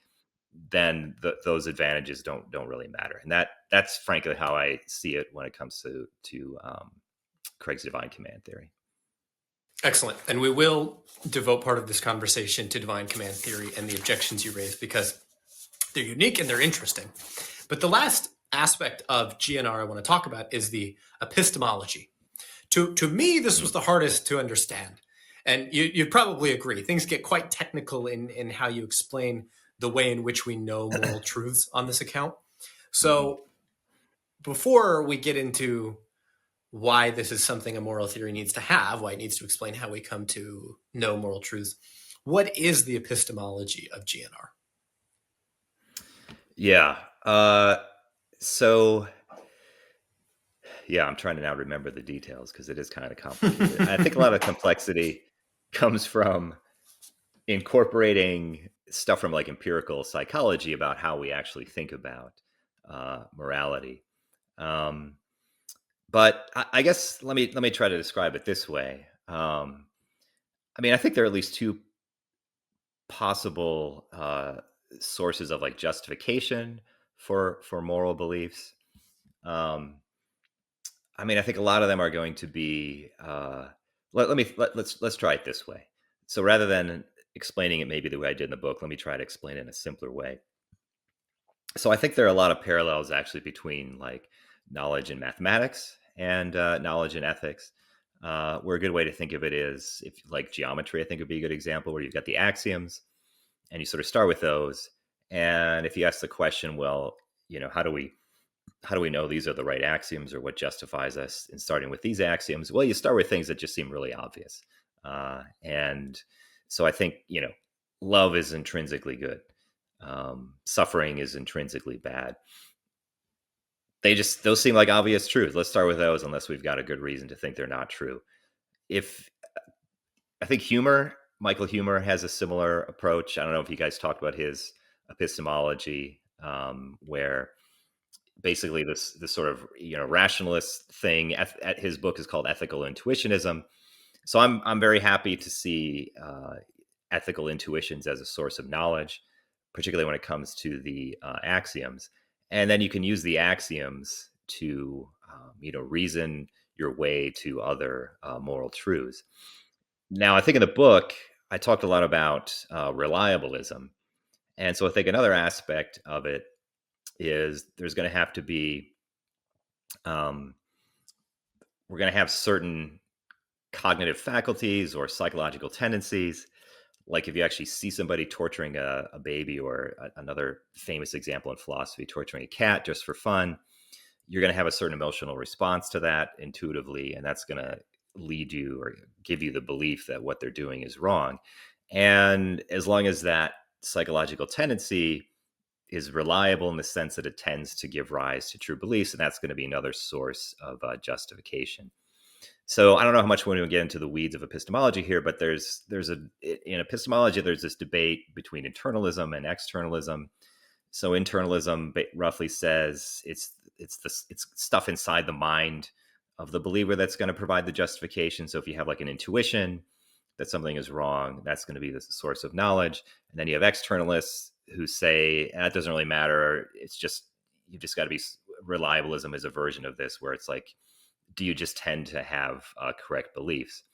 then those advantages don't really matter. And that's frankly how I see it when it comes to Craig's divine command theory. Excellent. And we will devote part of this conversation to divine command theory and the objections you raised, because they're unique and they're interesting. But the last aspect of GNR I want to talk about is the epistemology. To me, this was the hardest to understand. And you'd probably agree. Things get quite technical in how you explain the way in which we know moral truths on this account. So before we get into why this is something a moral theory needs to have, why it needs to explain how we come to know moral truths, what is the epistemology of GNR? Yeah. So, yeah, I'm trying to now remember the details because it is kind of complicated. I think a lot of complexity comes from incorporating stuff from like empirical psychology about how we actually think about morality. But I guess let me try to describe it this way. I mean, I think there are at least two possible sources of like justification for moral beliefs. I mean, I think a lot of them are going to be. Let's try it this way. So rather than explaining it maybe the way I did in the book, let me try to explain it in a simpler way. So I think there are a lot of parallels actually between like knowledge in mathematics and knowledge in ethics. Where a good way to think of it is, if like geometry, I think would be a good example, where you've got the axioms and you sort of start with those. And if you ask the question, well, how do we know these are the right axioms, or what justifies us in starting with these axioms? Well, you start with things that just seem really obvious. And so I think, love is intrinsically good. Suffering is intrinsically bad. Those seem like obvious truths. Let's start with those, unless we've got a good reason to think they're not true. I think Michael Huemer has a similar approach. I don't know if you guys talked about his epistemology, where basically this sort of rationalist thing. His book is called Ethical Intuitionism. So I'm very happy to see ethical intuitions as a source of knowledge, particularly when it comes to the axioms. And then you can use the axioms to, reason your way to other moral truths. Now, I think in the book, I talked a lot about reliabilism. And so I think another aspect of it is there's going to have to be, we're going to have certain cognitive faculties or psychological tendencies. Like if you actually see somebody torturing a baby, or another famous example in philosophy, torturing a cat just for fun, you're going to have a certain emotional response to that intuitively, and that's going to lead you or give you the belief that what they're doing is wrong. And as long as that psychological tendency is reliable in the sense that it tends to give rise to true beliefs, and that's going to be another source of justification. So I don't know how much we want to get into the weeds of epistemology here, but in epistemology, there's this debate between internalism and externalism. So internalism roughly says it's stuff inside the mind of the believer that's going to provide the justification. So if you have like an intuition that something is wrong, that's going to be the source of knowledge. And then you have externalists who say it doesn't really matter. It's just, you've just got to be, reliabilism is a version of this where it's like, do you just tend to have correct beliefs?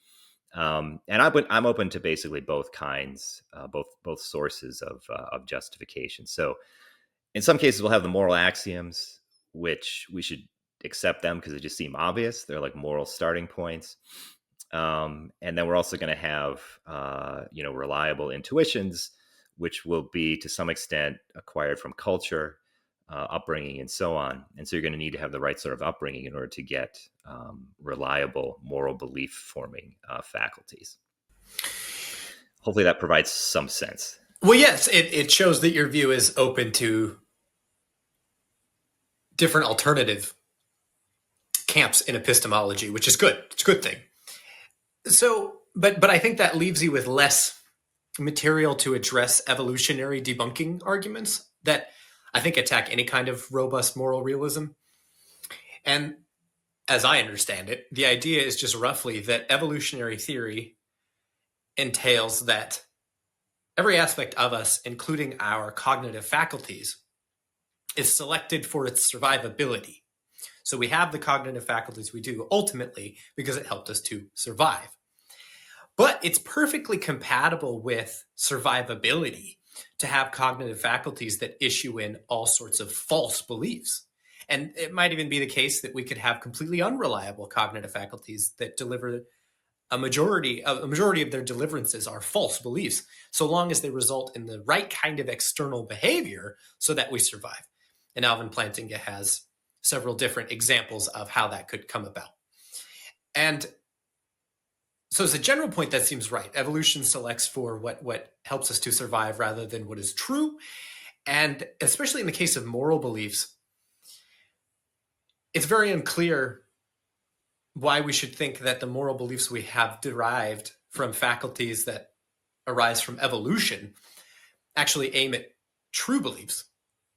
And I'm open to basically both kinds, both sources of justification. So in some cases, we'll have the moral axioms, which we should accept them because they just seem obvious. They're like moral starting points. And then we're also going to have, reliable intuitions, which will be to some extent acquired from culture, upbringing, and so on. And so you're going to need to have the right sort of upbringing in order to get reliable moral belief forming faculties. Hopefully that provides some sense. Well, yes, it shows that your view is open to different alternative camps in epistemology, which is good. It's a good thing. So, but I think that leaves you with less material to address evolutionary debunking arguments that I think attack any kind of robust moral realism. And as I understand it, the idea is just roughly that evolutionary theory entails that every aspect of us, including our cognitive faculties, is selected for its survivability. So we have the cognitive faculties we do ultimately because it helped us to survive. But it's perfectly compatible with survivability to have cognitive faculties that issue in all sorts of false beliefs. And it might even be the case that we could have completely unreliable cognitive faculties that deliver a majority of their deliverances are false beliefs, so long as they result in the right kind of external behavior so that we survive. And Alvin Plantinga has several different examples of how that could come about. And so as a general point, that seems right. Evolution selects for what helps us to survive rather than what is true. And especially in the case of moral beliefs, it's very unclear why we should think that the moral beliefs we have derived from faculties that arise from evolution actually aim at true beliefs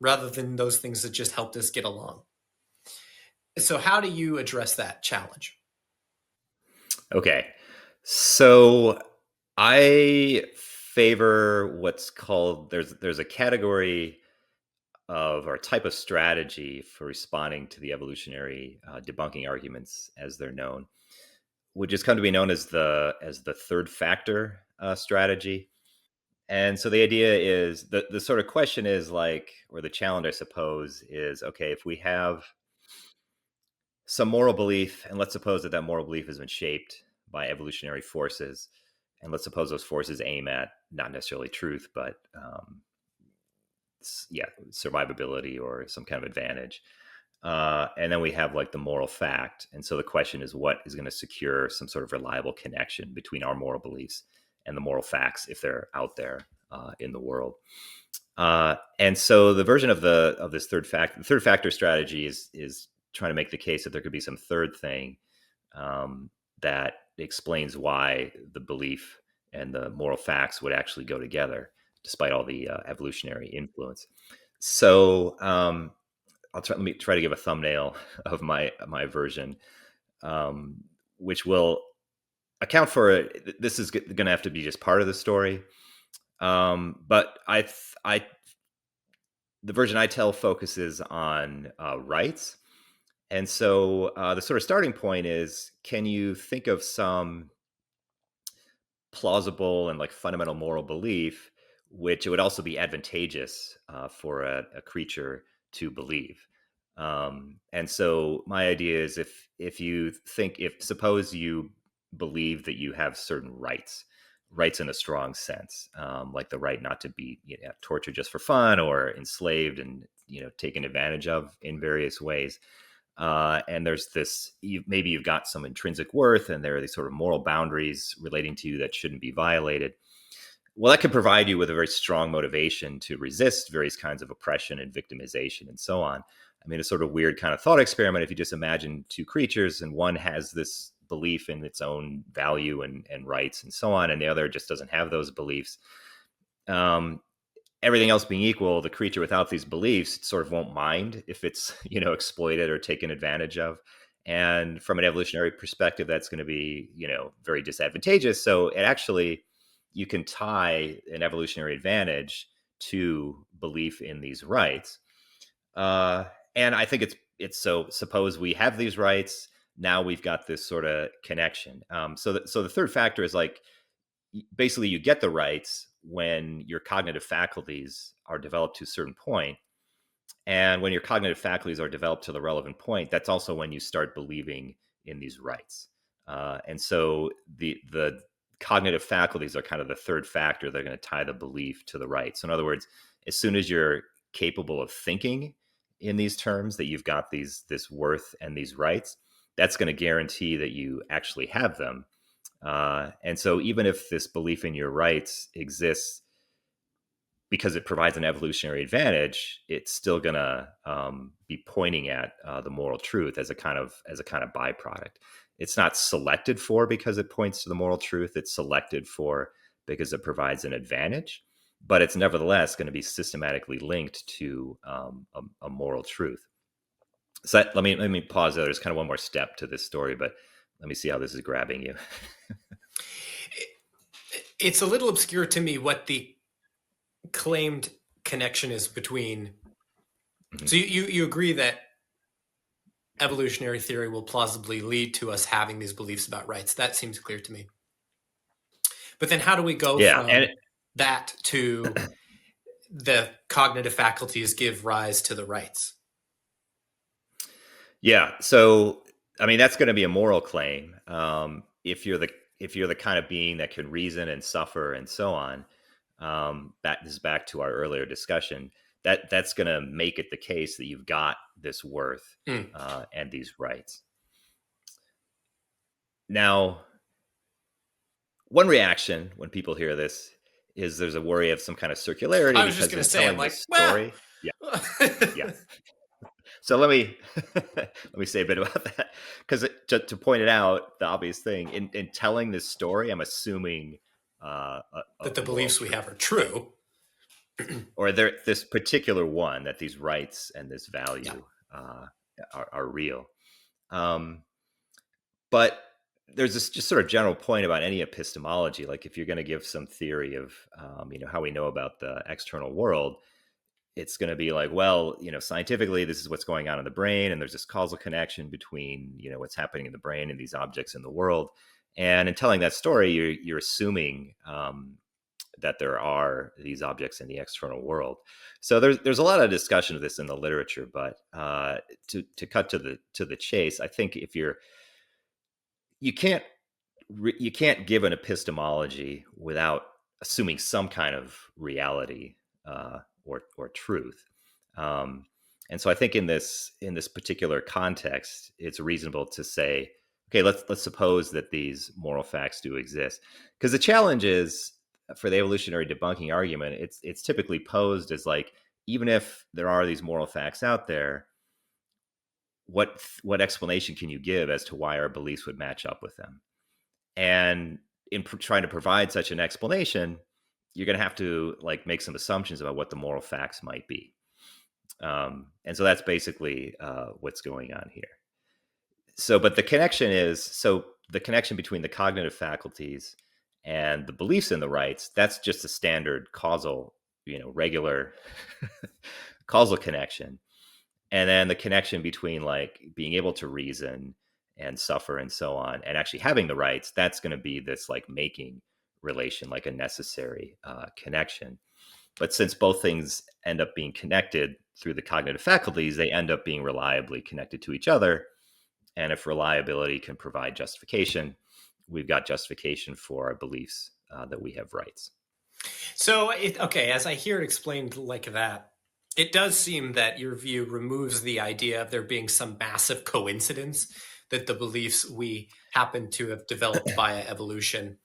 rather than those things that just helped us get along. So how do you address that challenge? Okay. So I favor what's called, there's a category of, or type of strategy for responding to the evolutionary debunking arguments as they're known, which has come to be known as the third factor strategy. And so the idea is, the sort of question is like, or the challenge, I suppose, is, okay, if we have some moral belief, and let's suppose that moral belief has been shaped by evolutionary forces, and let's suppose those forces aim at not necessarily truth, but survivability or some kind of advantage. And then we have like the moral fact. And so the question is, what is going to secure some sort of reliable connection between our moral beliefs and the moral facts if they're out there in the world? And so the version of this third factor strategy is trying to make the case that there could be some third thing that explains why the belief and the moral facts would actually go together, despite all the evolutionary influence. So let me try to give a thumbnail of my version, which will account for this is going to have to be just part of the story. But I the version I tell focuses on rights. And so the sort of starting point is, can you think of some plausible and like fundamental moral belief, which it would also be advantageous for a creature to believe? And so my idea is, if you think, if suppose you believe that you have certain rights in a strong sense, like the right not to be tortured just for fun, or enslaved and taken advantage of in various ways. And there's this, maybe you've got some intrinsic worth, and there are these sort of moral boundaries relating to you that shouldn't be violated. Well, that could provide you with a very strong motivation to resist various kinds of oppression and victimization and so on. I mean, a sort of weird kind of thought experiment, if you just imagine two creatures, and one has this belief in its own value and rights and so on, and the other just doesn't have those beliefs. Everything else being equal, the creature without these beliefs sort of won't mind if it's exploited or taken advantage of. And from an evolutionary perspective, that's going to be very disadvantageous. So it actually, you can tie an evolutionary advantage to belief in these rights. And I think it's so, suppose we have these rights, now we've got this sort of connection. So the third factor is like, basically you get the rights when your cognitive faculties are developed to a certain point. And when your cognitive faculties are developed to the relevant point, that's also when you start believing in these rights. And so the cognitive faculties are kind of the third factor. They're going to tie the belief to the rights. So in other words, as soon as you're capable of thinking in these terms, that you've got this worth and these rights, that's going to guarantee that you actually have them. And so even if this belief in your rights exists because it provides an evolutionary advantage, it's still going to be pointing at the moral truth as a kind of byproduct. It's not selected for because it points to the moral truth. It's selected for because it provides an advantage, but it's nevertheless going to be systematically linked to a moral truth. So let me pause there. There's kind of one more step to this story, but let me see how this is grabbing you. It's a little obscure to me what the claimed connection is between. Mm-hmm. So you agree that evolutionary theory will plausibly lead to us having these beliefs about rights. That seems clear to me. But then how do we go from that to the cognitive faculties give rise to the rights? Yeah. So, I mean, that's going to be a moral claim. If you're the kind of being that can reason and suffer and so on, that is back to our earlier discussion. That's going to make it the case that you've got this worth and these rights. Now, one reaction when people hear this is there's a worry of some kind of circularity. I was just going to say, I'm like, story. Well. Yeah. So let me say a bit about that, because to point it out, the obvious thing in telling this story, I'm assuming that the beliefs we have are true, or this particular one, that these rights and this value are real. But there's this just sort of general point about any epistemology. Like if you're going to give some theory of how we know about the external world, it's going to be like, well, scientifically, this is what's going on in the brain, and there's this causal connection between, what's happening in the brain and these objects in the world. And in telling that story, you're assuming that there are these objects in the external world. So there's a lot of discussion of this in the literature, but to cut to the chase, I think if you can't give an epistemology without assuming some kind of reality or truth. And so I think in this particular context, it's reasonable to say, okay, let's suppose that these moral facts do exist. Because the challenge is, for the evolutionary debunking argument, it's typically posed as like, even if there are these moral facts out there, what explanation can you give as to why our beliefs would match up with them? And in trying to provide such an explanation, you're going to have to make some assumptions about what the moral facts might be. And so that's basically what's going on here. So, but the connection between the cognitive faculties and the beliefs in the rights, that's just a standard causal, regular causal connection. And then the connection between like being able to reason and suffer and so on, and actually having the rights, that's going to be this like making relation, like a necessary connection. But since both things end up being connected through the cognitive faculties, they end up being reliably connected to each other. And if reliability can provide justification, we've got justification for our beliefs that we have rights. So, as I hear it explained like that, it does seem that your view removes the idea of there being some massive coincidence that the beliefs we happen to have developed via evolution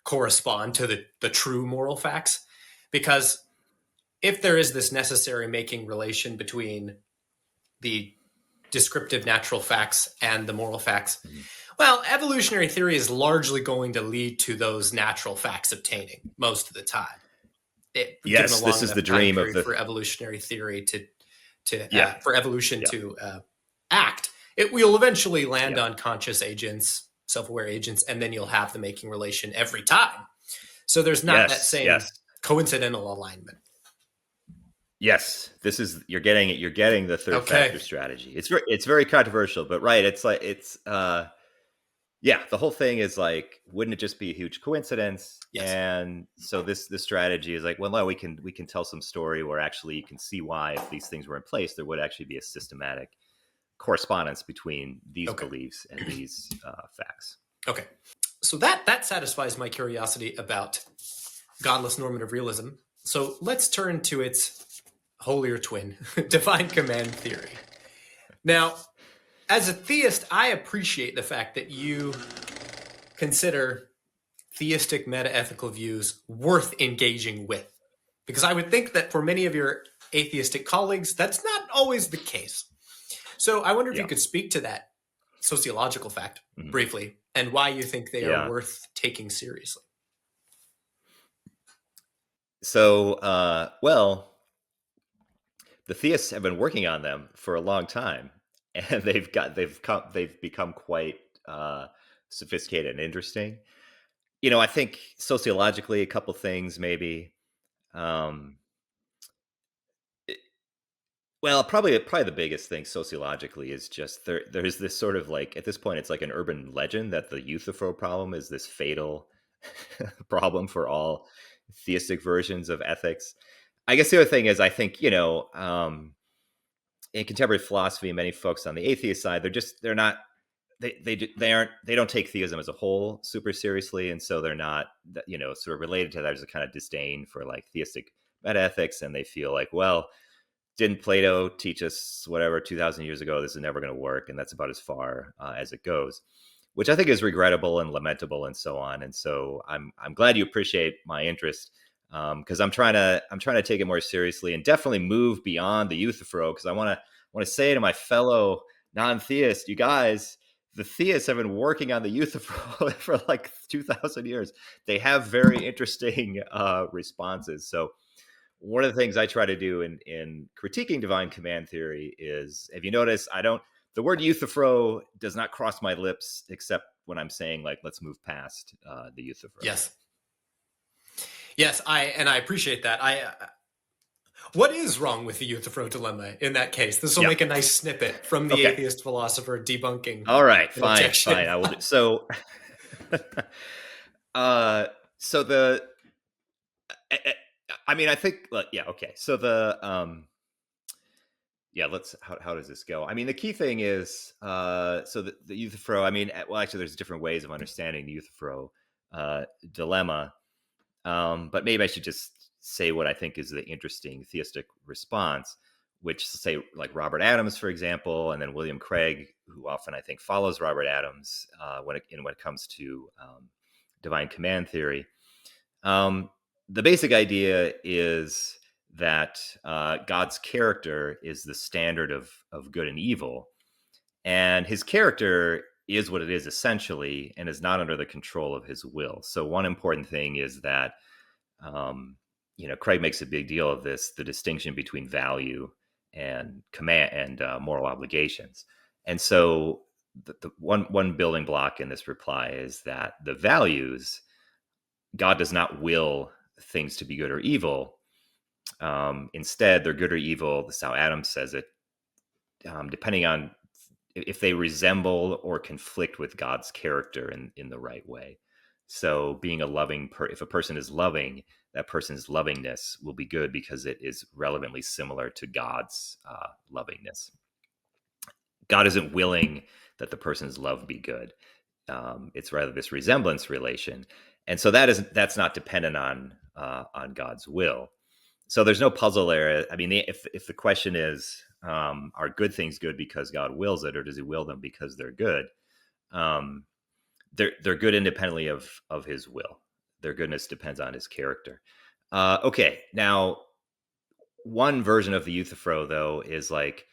correspond to the true moral facts. Because if there is this necessary making relation between the descriptive natural facts and the moral facts, well, evolutionary theory is largely going to lead to those natural facts obtaining most of the time. Yes, this is the dream of for evolutionary theory for evolution to act. It will eventually land on conscious agents, self-aware agents, and then you'll have the making relation every time. So there's not that same coincidental alignment. Yes, this is you're getting it. You're getting the third factor strategy. It's very controversial, but right. It's like the whole thing is like, wouldn't it just be a huge coincidence? Yes. And so this strategy is like, well, no, we can tell some story where actually you can see why if these things were in place, there would actually be a systematic correspondence between these beliefs and these facts. Okay, so that satisfies my curiosity about godless normative realism. So let's turn to its holier twin, divine command theory. Now, as a theist, I appreciate the fact that you consider theistic meta-ethical views worth engaging with, because I would think that for many of your atheistic colleagues, that's not always the case. So I wonder if you could speak to that sociological fact briefly, and why you think they are worth taking seriously. So, the theists have been working on them for a long time, and they've become quite sophisticated and interesting. I think sociologically, a couple things maybe. Probably the biggest thing sociologically is just there's this sort of like, at this point, it's like an urban legend that the Euthyphro problem is this fatal problem for all theistic versions of ethics. I guess the other thing is, I think, in contemporary philosophy, many folks on the atheist side, they don't take theism as a whole super seriously. And so they're not, sort of related to that. There's a kind of disdain for like theistic metaethics. And they feel like, well, didn't Plato teach us whatever 2,000 years ago? This is never going to work. And that's about as far as it goes, which I think is regrettable and lamentable and so on. And so I'm glad you appreciate my interest, because I'm trying to take it more seriously and definitely move beyond the Euthyphro, because I want to say to my fellow non-theists, you guys, the theists have been working on the Euthyphro for like 2,000 years. They have very interesting responses. So one of the things I try to do in critiquing divine command theory is, if you notice, the word Euthyphro does not cross my lips except when I'm saying like, let's move past the Euthyphro. Yes, I appreciate that. What is wrong with the Euthyphro dilemma in that case? This will make a nice snippet from the atheist philosopher debunking. All right, fine. I will. So, I think, okay. So how does this go? I mean, the key thing is, so the Euthyphro, actually there's different ways of understanding the Euthyphro dilemma. But maybe I should just say what I think is the interesting theistic response, which, say, like Robert Adams, for example, and then William Craig, who often I think follows Robert Adams when it comes to divine command theory. The basic idea is that God's character is the standard of good and evil, and his character is what it is essentially, and is not under the control of his will. So one important thing is that, Craig makes a big deal of this, the distinction between value and command and moral obligations. And so the one building block in this reply is that the values, God does not will things to be good or evil. Instead, they're good or evil. This is how Adams says it, depending on if they resemble or conflict with God's character in the right way. So being a loving, if a person is loving, that person's lovingness will be good because it is relevantly similar to God's lovingness. God isn't willing that the person's love be good. It's rather this resemblance relation, and so that's not dependent on God's will. So there's no puzzle there. I mean, if the question is, are good things good because God wills it, or does He will them because they're good? They're good independently of His will. Their goodness depends on His character. Okay, now one version of the Euthyphro, though, is like,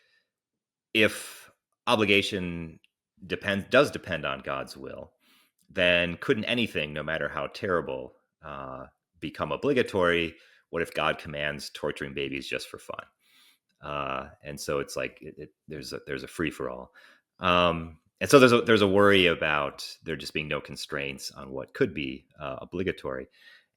if obligation does depend on God's will, then couldn't anything, no matter how terrible, become obligatory? What if God commands torturing babies just for fun? And so it's like there's a free for all, and so there's a worry about there just being no constraints on what could be obligatory.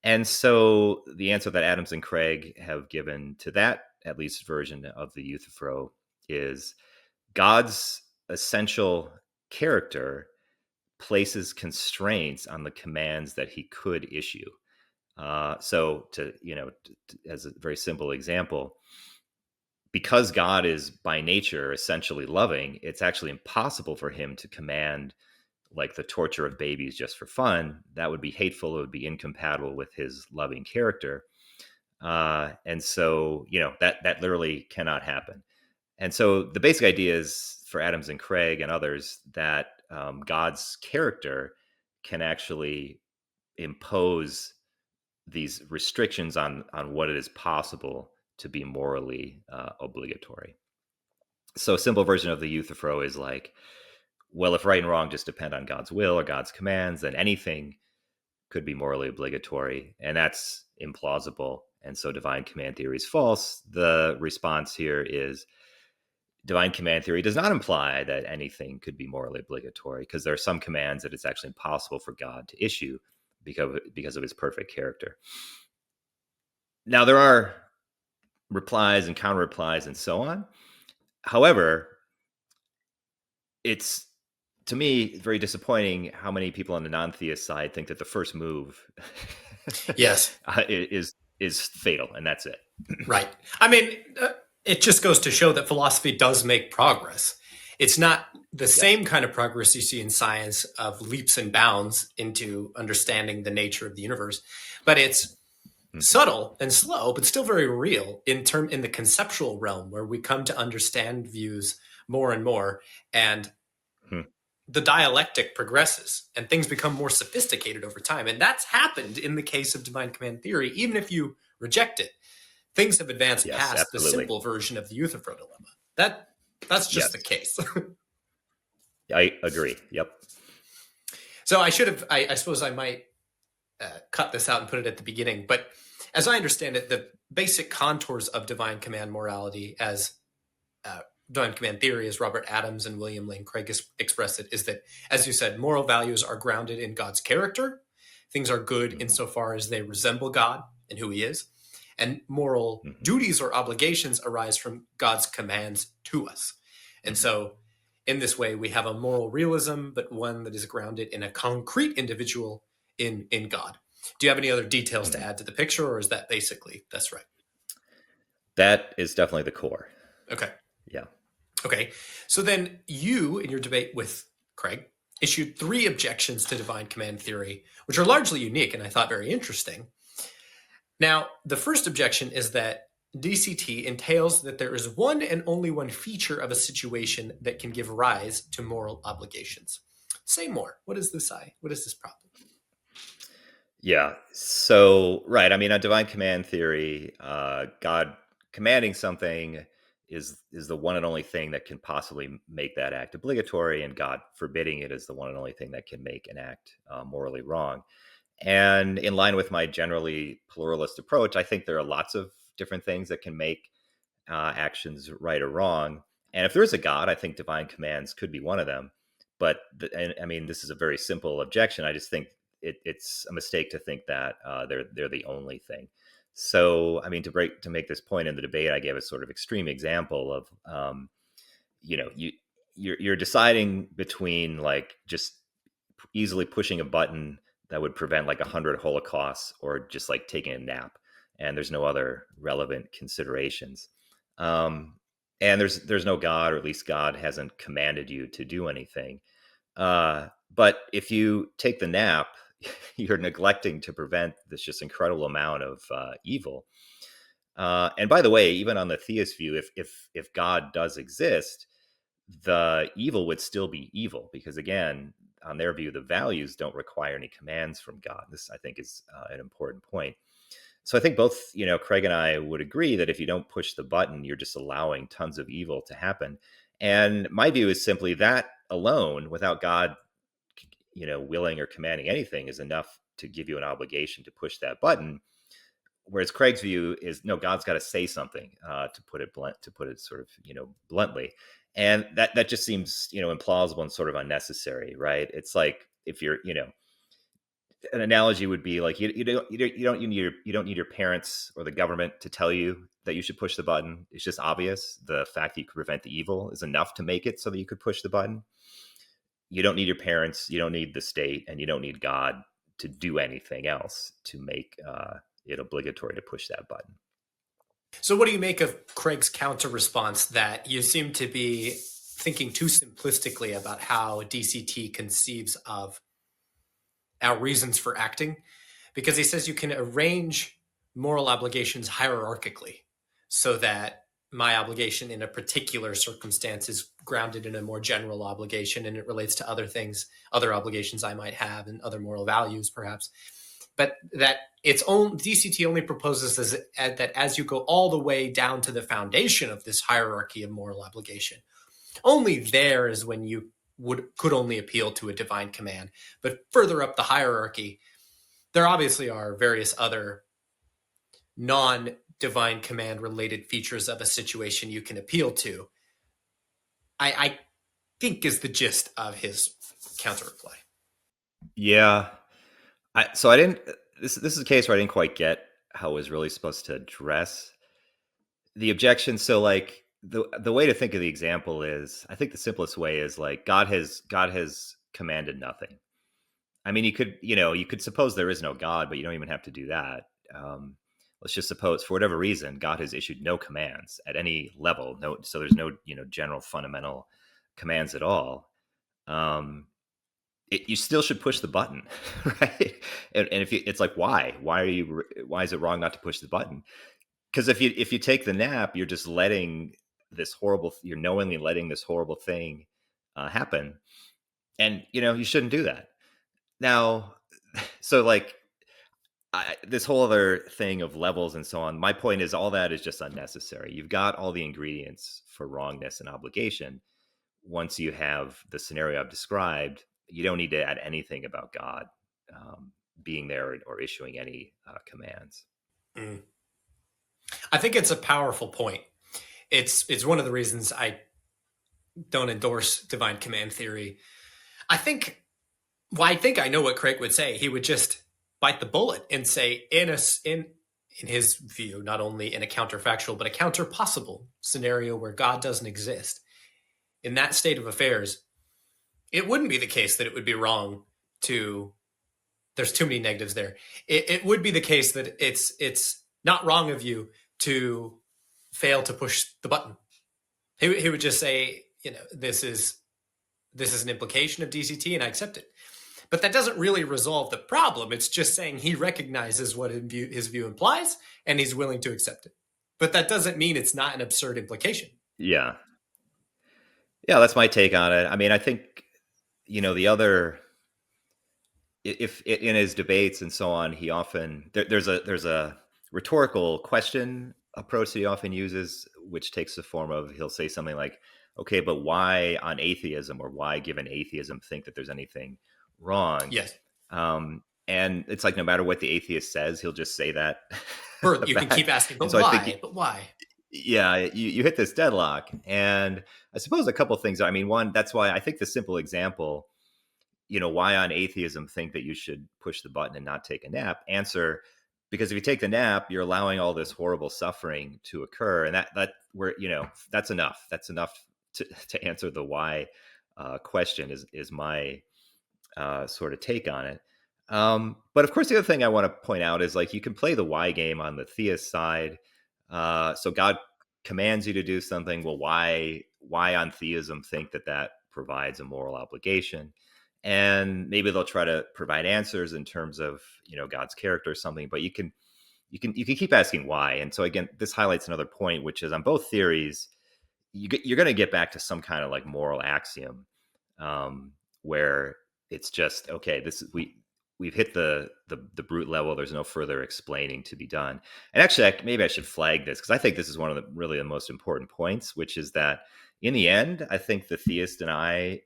And so the answer that Adams and Craig have given to that, at least version of the Euthyphro, is God's essential character places constraints on the commands that He could issue. So as a very simple example, because God is by nature essentially loving, it's actually impossible for Him to command like the torture of babies just for fun. That would be hateful. It would be incompatible with His loving character. And so, that literally cannot happen. And so the basic idea is, for Adams and Craig and others, that God's character can actually impose these restrictions on what it is possible to be morally obligatory. So a simple version of the Euthyphro is like, well, if right and wrong just depend on God's will or God's commands, then anything could be morally obligatory, and that's implausible. And so divine command theory is false. The response here is, divine command theory does not imply that anything could be morally obligatory, because there are some commands that it's actually impossible for God to issue because of His perfect character. Now, there are replies and counter replies and so on. However, it's, to me, very disappointing how many people on the non-theist side think that the first move yes is fatal, and that's it. Right. I mean, it just goes to show that philosophy does make progress. It's not the same kind of progress you see in science of leaps and bounds into understanding the nature of the universe, but it's subtle and slow, but still very real in the conceptual realm, where we come to understand views more and more, and the dialectic progresses and things become more sophisticated over time. And that's happened in the case of divine command theory. Even if you reject it, things have advanced past the simple version of the Euthyphro dilemma. That's just the case. I agree. Yep. So I suppose I might cut this out and put it at the beginning. But as I understand it, the basic contours of divine command morality, as divine command theory, as Robert Adams and William Lane Craig expressed it, is that, as you said, moral values are grounded in God's character. Things are good insofar as they resemble God and who He is. And moral duties or obligations arise from God's commands to us. And so in this way, we have a moral realism, but one that is grounded in a concrete individual in God. Do you have any other details to add to the picture, or is that basically, that's right? That is definitely the core. Okay. Yeah. Okay. So then you, in your debate with Craig, issued 3 objections to divine command theory, which are largely unique and I thought very interesting. Now, the first objection is that DCT entails that there is one and only one feature of a situation that can give rise to moral obligations. Say more. What is this problem? Yeah. So, right. I mean, on divine command theory, God commanding something is the one and only thing that can possibly make that act obligatory, and God forbidding it is the one and only thing that can make an act morally wrong. And in line with my generally pluralist approach, I think there are lots of different things that can make actions right or wrong. And if there is a God, I think divine commands could be one of them. But I mean, this is a very simple objection. I just think it's a mistake to think that they're the only thing. So, I mean, to make this point in the debate, I gave a sort of extreme example of, you're deciding between like just easily pushing a button that would prevent like 100 holocausts or just like taking a nap, and there's no other relevant considerations. And there's no God, or at least God hasn't commanded you to do anything. But if you take the nap, you're neglecting to prevent this just incredible amount of evil. And by the way, even on the theist view, if God does exist, the evil would still be evil, because again, on their view, the values don't require any commands from God. This, I think, is an important point. So I think both, Craig and I would agree that if you don't push the button, you're just allowing tons of evil to happen. And my view is simply that alone, without God, willing or commanding anything, is enough to give you an obligation to push that button. Whereas Craig's view is, no, God's got to say something, to put it sort of, bluntly. And that just seems, implausible and sort of unnecessary, right? It's like, if you're, an analogy would be like, you don't need your parents or the government to tell you that you should push the button. It's just obvious. The fact that you could prevent the evil is enough to make it so that you could push the button. You don't need your parents, you don't need the state, and you don't need God to do anything else to make it obligatory to push that button. So what do you make of Craig's counter response that you seem to be thinking too simplistically about how DCT conceives of our reasons for acting? Because he says you can arrange moral obligations hierarchically so that my obligation in a particular circumstance is grounded in a more general obligation, and it relates to other things, other obligations I might have, and other moral values perhaps. But that its own DCT only proposes that as you go all the way down to the foundation of this hierarchy of moral obligation, only there is when you could only appeal to a divine command. But further up the hierarchy, there obviously are various other non-divine command related features of a situation you can appeal to. I think is the gist of his counter reply. Yeah. I didn't. This is a case where I didn't quite get how it was really supposed to address the objection. So, like, the way to think of the example is, I think the simplest way is like, God has commanded nothing. I mean, you could suppose there is no God, but you don't even have to do that. Let's just suppose, for whatever reason, God has issued no commands at any level. So there's no general fundamental commands at all. You still should push the button, right? And if it's like, why is it wrong not to push the button? Because if you take the nap, you're just you're knowingly letting this horrible thing happen, and you shouldn't do that. Now, so like, this whole other thing of levels and so on. My point is, all that is just unnecessary. You've got all the ingredients for wrongness and obligation. Once you have the scenario I've described, you don't need to add anything about God being there or issuing any commands. I think it's a powerful point. It's one of the reasons I don't endorse divine command theory. I think I know what Craig would say. He would just bite the bullet and say, in his view, not only in a counterfactual but a counterpossible scenario where God doesn't exist, in that state of affairs, it wouldn't be the case that it would be wrong to. There's too many negatives there. It would be the case that it's not wrong of you to fail to push the button. He would just say, this is an implication of DCT, and I accept it. But that doesn't really resolve the problem. It's just saying he recognizes what his view implies, and he's willing to accept it. But that doesn't mean it's not an absurd implication. Yeah, that's my take on it. I mean, I think the other. If in his debates and so on, he often there's a rhetorical question approach that he often uses, which takes the form of, he'll say something like, okay, but why on atheism, or why given atheism think that there's anything wrong? Yes. And it's like, no matter what the atheist says, he'll just say that. You can keep asking, but why? But why? Yeah, you hit this deadlock. And I suppose a couple of things. I mean, one, that's why I think the simple example, why on atheism think that you should push the button and not take a nap? Answer, because if you take the nap, you're allowing all this horrible suffering to occur, and that where that's enough. That's enough to answer the why question. Is my sort of take on it. But of course, the other thing I want to point out is like you can play the why game on the theist side. So God commands you to do something. Well, why on theism think that provides a moral obligation? And maybe they'll try to provide answers in terms of God's character or something. But you can keep asking why. And so again, this highlights another point, which is on both theories, you're going to get back to some kind of like moral axiom, where it's just okay. We've hit the brute level. There's no further explaining to be done. And actually, maybe I should flag this because I think this is one of the most important points, which is that in the end, I think the theist and I,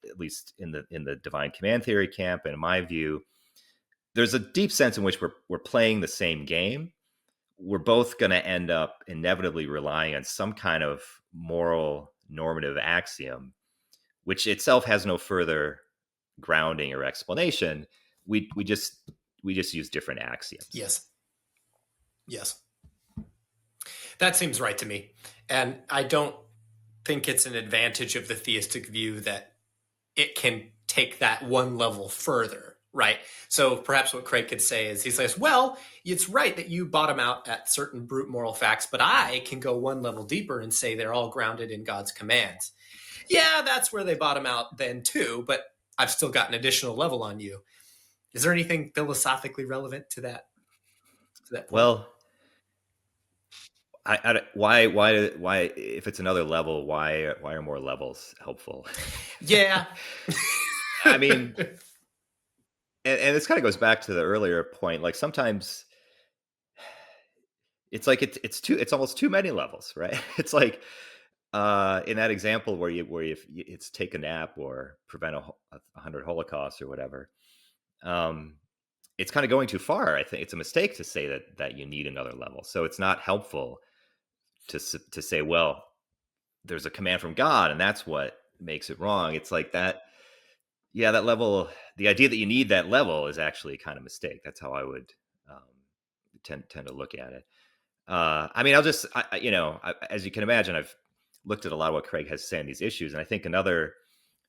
at least in the divine command theory camp, and in my view, there's a deep sense in which we're playing the same game. We're both going to end up inevitably relying on some kind of moral normative axiom, which itself has no further grounding or explanation. We just use different axioms. Yes. That seems right to me. And I don't think it's an advantage of the theistic view that it can take that one level further, right? So perhaps what Craig could say is, he says, well, it's right that you bottom out at certain brute moral facts, but I can go one level deeper and say they're all grounded in God's commands. Yeah, that's where they bottom out then too, but I've still got an additional level on you. Is there anything philosophically relevant to that point? Well, why if it's another level, why are more levels helpful? Yeah. I mean, and this kind of goes back to the earlier point. Like sometimes it's like it's almost too many levels, right? It's like in that example where it's take a nap or prevent 100 Holocausts or whatever. It's kind of going too far. I think it's a mistake to say that you need another level. So it's not helpful to say, well, there's a command from God and that's what makes it wrong. It's like that. Yeah, that level, the idea that you need that level is actually kind of a mistake. That's how I would tend to look at it. I mean, as you can imagine, I've looked at a lot of what Craig has to say on these issues. And I think another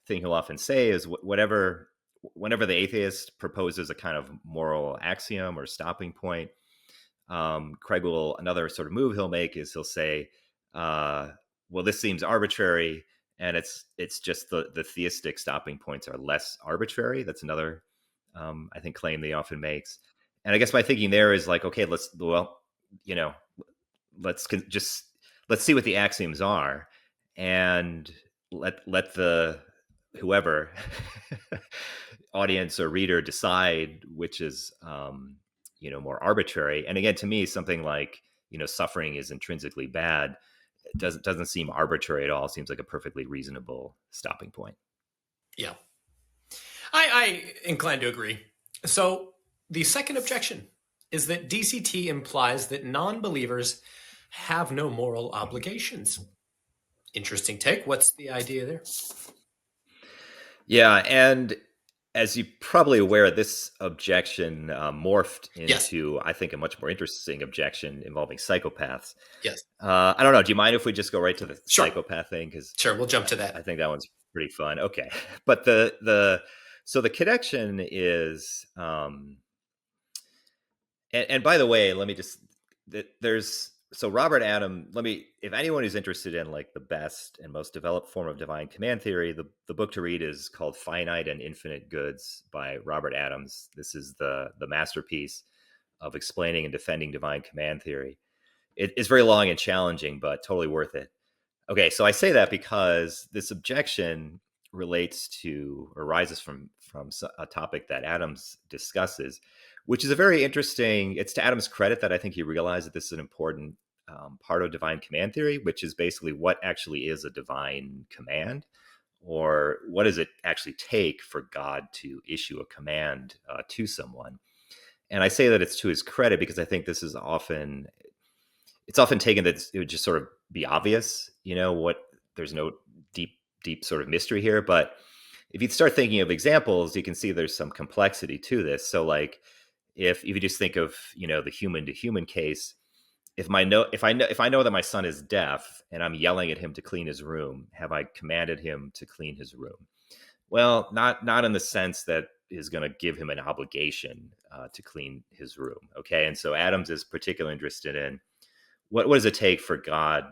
thing he'll often say is whenever the atheist proposes a kind of moral axiom or stopping point, another sort of move he'll make is he'll say, well, this seems arbitrary, and it's just the theistic stopping points are less arbitrary. That's another, I think, claim they often makes. And I guess my thinking there is like, okay, let's see what the axioms are, and let the whoever audience or reader decide which is more arbitrary. And again, to me, something like suffering is intrinsically bad doesn't seem arbitrary at all. It seems like a perfectly reasonable stopping point. Yeah, I incline to agree. So the second objection is that DCT implies that non-believers have no moral obligations. Interesting take. What's the idea there? Yeah, and as you're probably aware, this objection morphed into, yes, I think, a much more interesting objection involving psychopaths. Yes. I don't know. Do you mind if we just go right to the psychopath thing? Sure, we'll jump to that. I think that one's pretty fun. Okay, but so the connection is, and by the way, let me just Robert Adam, if anyone is interested in like the best and most developed form of divine command theory, the book to read is called Finite and Infinite Goods by Robert Adams. This is the masterpiece of explaining and defending divine command theory. It's very long and challenging, but totally worth it. Okay, so I say that because this objection arises from a topic that Adams discusses, which is a very interesting, it's to Adams' credit that I think he realized that this is an important part of divine command theory, which is basically what actually is a divine command, or what does it actually take for God to issue a command to someone. And I say that it's to his credit because I think this is often taken that it would just sort of be obvious, there's no deep sort of mystery here. But if you start thinking of examples, you can see there's some complexity to this. So like, if you just think of, the human to human case, if I know that my son is deaf and I'm yelling at him to clean his room, have I commanded him to clean his room? Well, not in the sense that is going to give him an obligation to clean his room. Okay, and so Adams is particularly interested in what does it take for God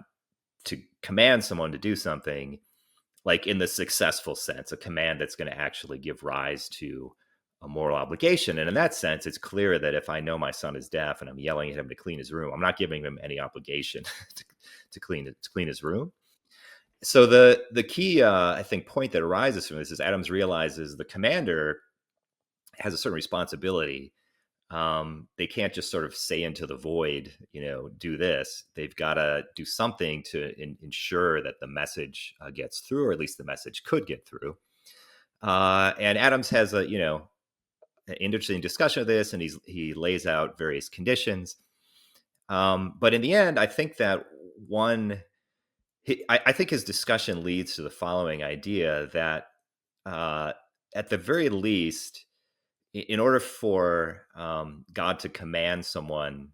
to command someone to do something, like in the successful sense, a command that's going to actually give rise to a moral obligation. And in that sense, it's clear that if I know my son is deaf and I'm yelling at him to clean his room, I'm not giving him any obligation to clean his room. So the key, I think, point that arises from this is Adams realizes the commander has a certain responsibility. They can't just sort of say into the void, do this. They've got to do something to ensure that the message gets through, or at least the message could get through. And Adams has an interesting discussion of this, and he lays out various conditions. But in the end, I think that I think his discussion leads to the following idea that at the very least, in order for God to command someone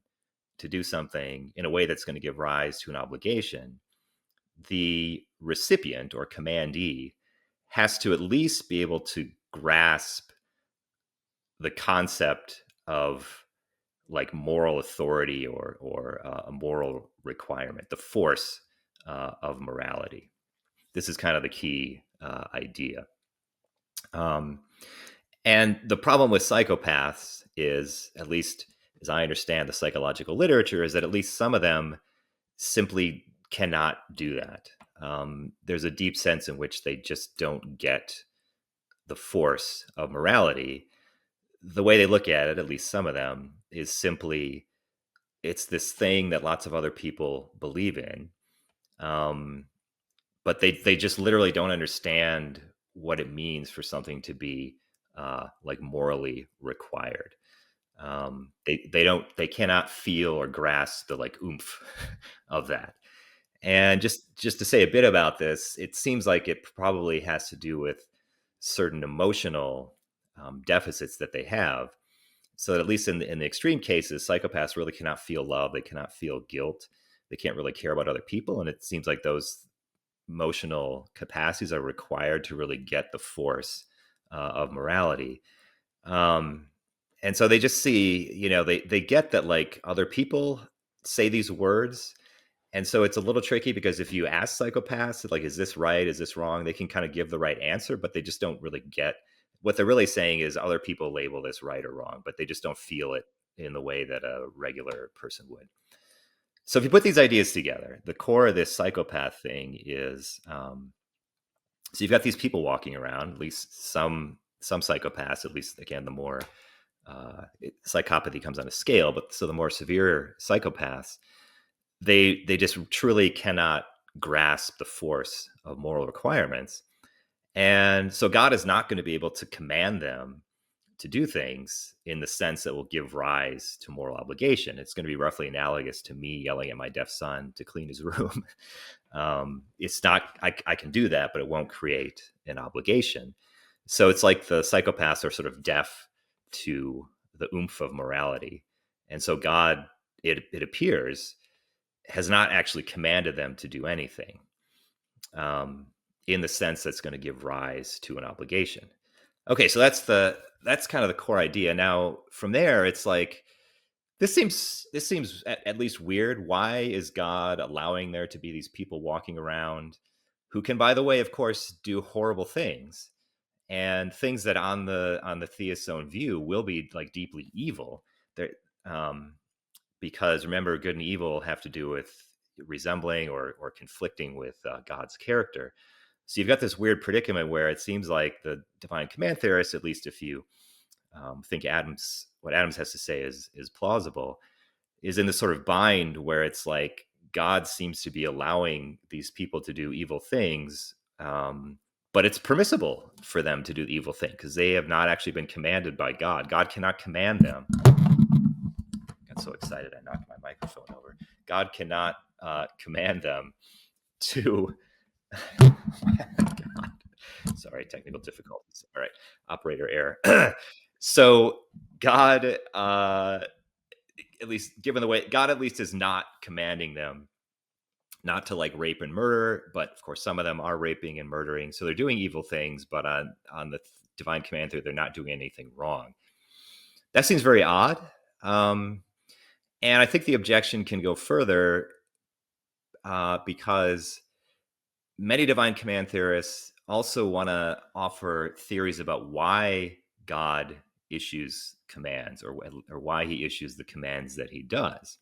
to do something in a way that's going to give rise to an obligation, the recipient or commandee has to at least be able to grasp the concept of like moral authority or a moral requirement, the force of morality. This is kind of the key idea. And the problem with psychopaths is, at least as I understand the psychological literature, is that at least some of them simply cannot do that. There's a deep sense in which they just don't get the force of morality. The way they look at least some of them, is simply it's this thing that lots of other people believe in. But they just literally don't understand what it means for something to be like morally required. They cannot feel or grasp the like oomph of that. And just to say a bit about this, it seems like it probably has to do with certain emotional deficits that they have. So that at least in the extreme cases, psychopaths really cannot feel love. They cannot feel guilt. They can't really care about other people. And it seems like those emotional capacities are required to really get the force of morality. And so they just see, they get that like other people say these words. And so it's a little tricky because if you ask psychopaths, like, is this right? Is this wrong? They can kind of give the right answer, but they just don't really get what they're really saying is other people label this right or wrong, but they just don't feel it in the way that a regular person would. So if you put these ideas together, the core of this psychopath thing is, so you've got these people walking around, at least some psychopaths, at least again, the more psychopathy comes on a scale, but so the more severe psychopaths, they just truly cannot grasp the force of moral requirements. And so God is not going to be able to command them to do things in the sense that will give rise to moral obligation. It's going to be roughly analogous to me yelling at my deaf son to clean his room. It's not, I can do that, but it won't create an obligation. So it's like the psychopaths are sort of deaf to the oomph of morality. And so God, it appears, has not actually commanded them to do anything in the sense that's going to give rise to an obligation. Okay, so that's kind of the core idea. Now, from there, it's like this seems at least weird. Why is God allowing there to be these people walking around who can, by the way, of course, do horrible things and things that on the theist's own view will be like deeply evil? Because remember, good and evil have to do with resembling or conflicting with God's character. So you've got this weird predicament where it seems like the divine command theorists, at least if you think what Adams has to say is plausible, is in this sort of bind where it's like God seems to be allowing these people to do evil things, but it's permissible for them to do the evil thing because they have not actually been commanded by God. God cannot command them. I got so excited I knocked my microphone over. God cannot command them to... God. Sorry, technical difficulties. All right, operator error. So God, at least given the way God at least is not commanding them not to like rape and murder, but of course some of them are raping and murdering, so they're doing evil things, but on the divine command theory, they're not doing anything wrong. That seems very odd. And I think the objection can go further because many divine command theorists also want to offer theories about why God issues commands, or why he issues the commands that he does,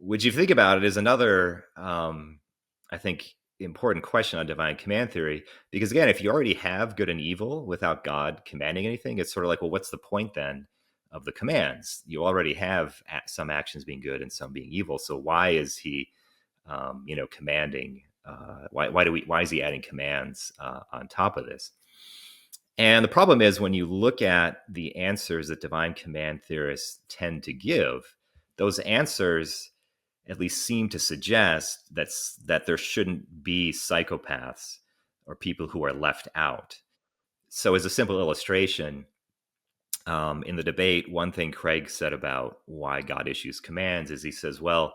which, if you think about it, is another, I think, important question on divine command theory. Because again, if you already have good and evil without God commanding anything, it's sort of like, well, what's the point then of the commands? You already have some actions being good and some being evil. So why is he, commanding? Why is he adding commands on top of this? And the problem is, when you look at the answers that divine command theorists tend to give, those answers at least seem to suggest that there shouldn't be psychopaths or people who are left out. So as a simple illustration, in the debate, one thing Craig said about why God issues commands is, he says, well,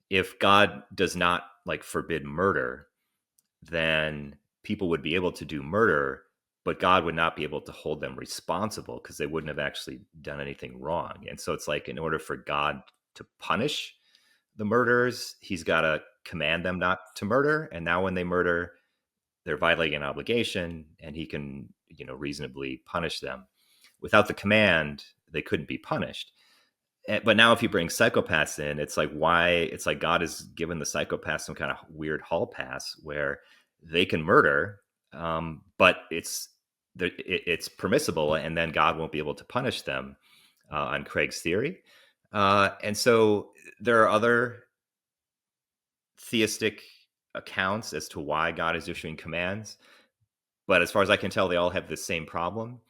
if God does not like forbid murder, then people would be able to do murder, but God would not be able to hold them responsible because they wouldn't have actually done anything wrong. And so it's like, in order for God to punish the murderers, he's got to command them not to murder. And now when they murder, they're violating an obligation, and he can, reasonably punish them. Without the command, they couldn't be punished. But now if you bring psychopaths in, it's like, why? It's like God has given the psychopaths some kind of weird hall pass where they can murder, but it's permissible, and then God won't be able to punish them on Craig's theory. And so there are other theistic accounts as to why God is issuing commands, but as far as I can tell, they all have the same problem.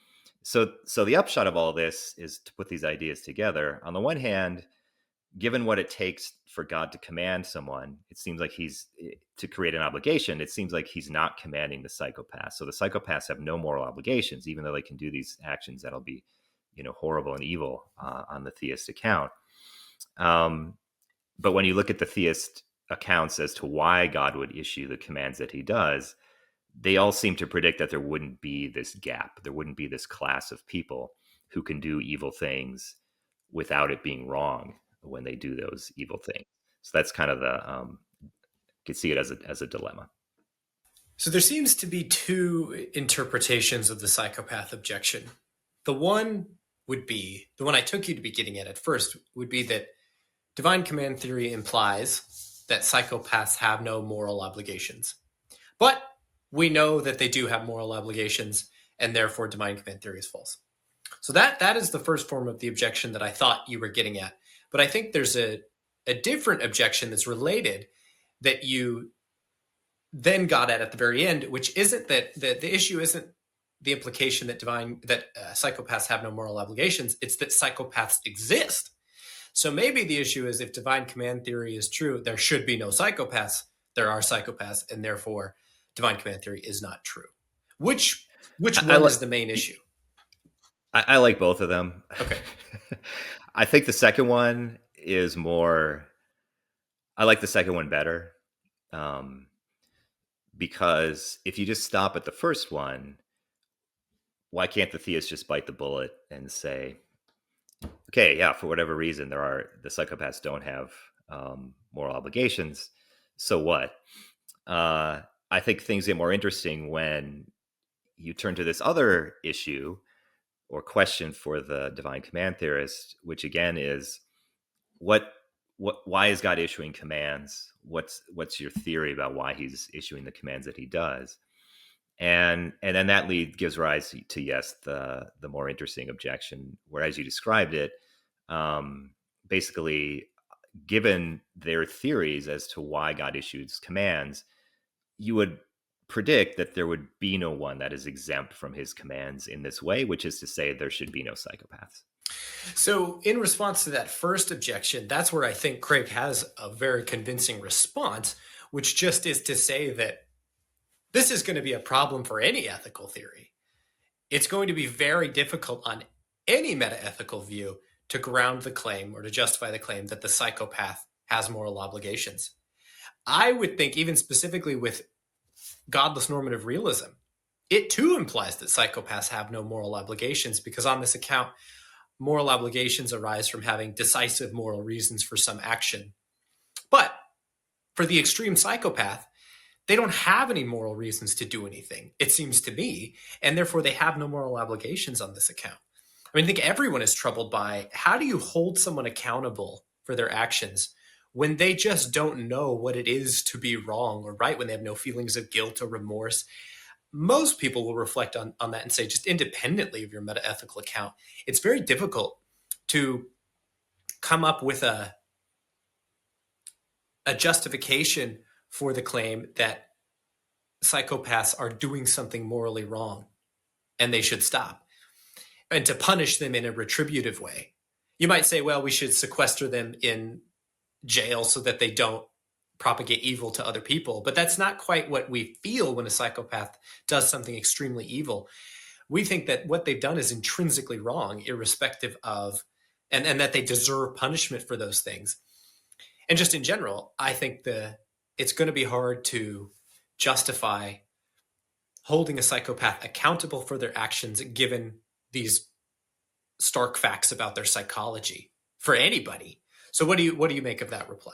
So the upshot of all this is to put these ideas together. On the one hand, given what it takes for God to command someone, it seems like to create an obligation, it seems like he's not commanding the psychopaths. So the psychopaths have no moral obligations, even though they can do these actions that'll be, horrible and evil on the theist account. But when you look at the theist accounts as to why God would issue the commands that he does, they all seem to predict that there wouldn't be this gap. There wouldn't be this class of people who can do evil things without it being wrong when they do those evil things. So that's kind of you could see it as a dilemma. So there seems to be two interpretations of the psychopath objection. The one I took you to be getting at first would be that divine command theory implies that psychopaths have no moral obligations. But we know that they do have moral obligations, and therefore divine command theory is false. So that is the first form of the objection that I thought you were getting at. But I think there's a different objection that's related that you then got at the very end, which isn't that the issue isn't the implication that psychopaths have no moral obligations. It's that psychopaths exist. So maybe the issue is, if divine command theory is true, there should be no psychopaths. There are psychopaths, and therefore divine command theory is not true. Which one is the main issue? I like both of them. Okay. I think the second one is more, I like the second one better. Because if you just stop at the first one, why can't the theist just bite the bullet and say, okay, yeah, for whatever reason, the psychopaths don't have moral obligations. So what? I think things get more interesting when you turn to this other issue or question for the divine command theorist, which again is, why is God issuing commands? What's your theory about why he's issuing the commands that he does? And then that gives rise to, yes, the more interesting objection, where, as you described it, basically, given their theories as to why God issues commands, you would predict that there would be no one that is exempt from his commands in this way, which is to say there should be no psychopaths. So in response to that first objection, that's where I think Craig has a very convincing response, which just is to say that this is going to be a problem for any ethical theory. It's going to be very difficult on any metaethical view to ground the claim or to justify the claim that the psychopath has moral obligations. I would think, even specifically with godless normative realism, it too implies that psychopaths have no moral obligations, because on this account, moral obligations arise from having decisive moral reasons for some action. But for the extreme psychopath, they don't have any moral reasons to do anything, it seems to me, and therefore they have no moral obligations on this account. I mean, I think everyone is troubled by, how do you hold someone accountable for their actions when they just don't know what it is to be wrong or right, when they have no feelings of guilt or remorse? Most people will reflect on that and say, just independently of your metaethical account, it's very difficult to come up with a justification for the claim that psychopaths are doing something morally wrong and they should stop, and to punish them in a retributive way. You might say, well, we should sequester them in jail so that they don't propagate evil to other people. But that's not quite what we feel when a psychopath does something extremely evil. We think that what they've done is intrinsically wrong, irrespective of, and that they deserve punishment for those things. And just in general, I think it's going to be hard to justify holding a psychopath accountable for their actions given these stark facts about their psychology for anybody. So what do you make of that reply?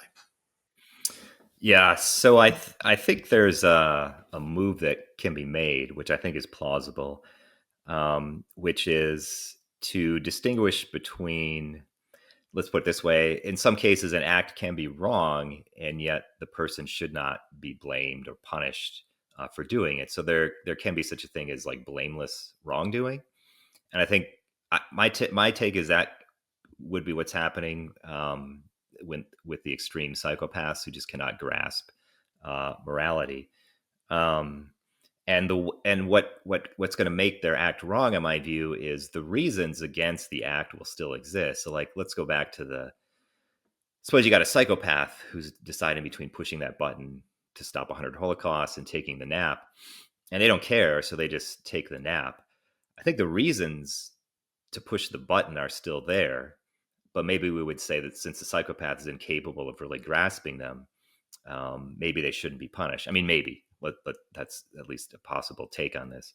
Yeah, so I think there's a move that can be made, which I think is plausible, which is to distinguish between, let's put it this way, in some cases an act can be wrong and yet the person should not be blamed or punished for doing it. So there can be such a thing as like blameless wrongdoing. And I think my take is that would be what's happening with the extreme psychopaths who just cannot grasp morality. And what's going to make their act wrong, in my view, is the reasons against the act will still exist. So, like, let's go back to suppose you got a psychopath who's deciding between pushing that button to stop 100 Holocausts and taking the nap, and they don't care, so they just take the nap. I think the reasons to push the button are still there, but maybe we would say that since the psychopath is incapable of really grasping them, maybe they shouldn't be punished. I mean, maybe, but that's at least a possible take on this.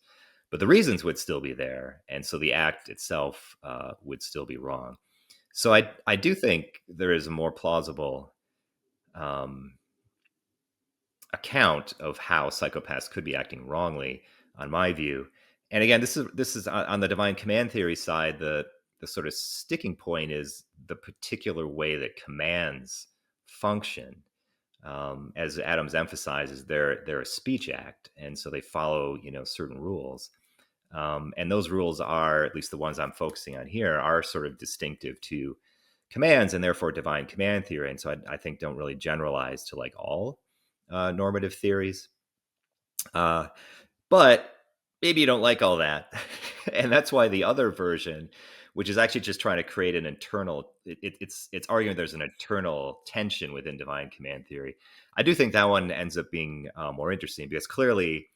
But the reasons would still be there, and so the act itself would still be wrong. So I do think there is a more plausible account of how psychopaths could be acting wrongly, on my view. And again, this is on the divine command theory side. The sort of sticking point is the particular way that commands function. As Adams emphasizes, they're a speech act, and so they follow certain rules. And those rules are, at least the ones I'm focusing on here, are sort of distinctive to commands and therefore divine command theory. And so I think don't really generalize to like all normative theories. But maybe you don't like all that. And that's why the other version, which is actually just trying to create an internal, it's arguing there's an internal tension within divine command theory. I do think that one ends up being more interesting, because clearly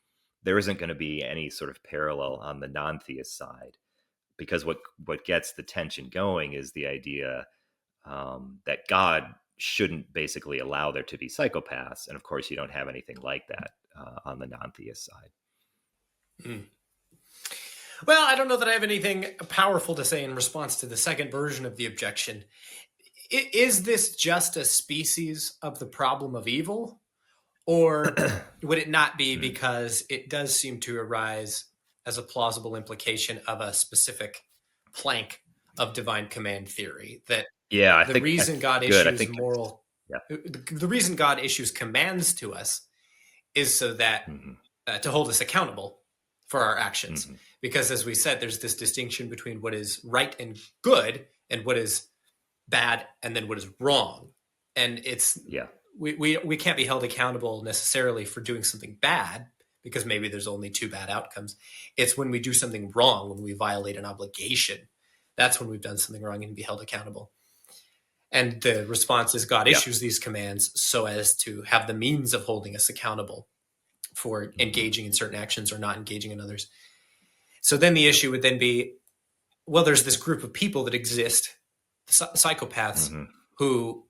there isn't going to be any sort of parallel on the non-theist side, because what gets the tension going is the idea that God shouldn't basically allow there to be psychopaths. And of course, you don't have anything like that on the non-theist side. Mm. Well, I don't know that I have anything powerful to say in response to the second version of the objection. Is this just a species of the problem of evil? Or would it not be, because it does seem to arise as a plausible implication of a specific plank of divine command theory? That the reason God issues commands to us is so that to hold us accountable for our actions. Mm-hmm. Because as we said, there's this distinction between what is right and good and what is bad and then what is wrong. And it's we can't be held accountable necessarily for doing something bad, because maybe there's only two bad outcomes. It's when we do something wrong, when we violate an obligation, that's when we've done something wrong and can be held accountable. And the response is God issues these commands so as to have the means of holding us accountable for engaging in certain actions or not engaging in others. So then the issue would then be, well, there's this group of people that exist, psychopaths, who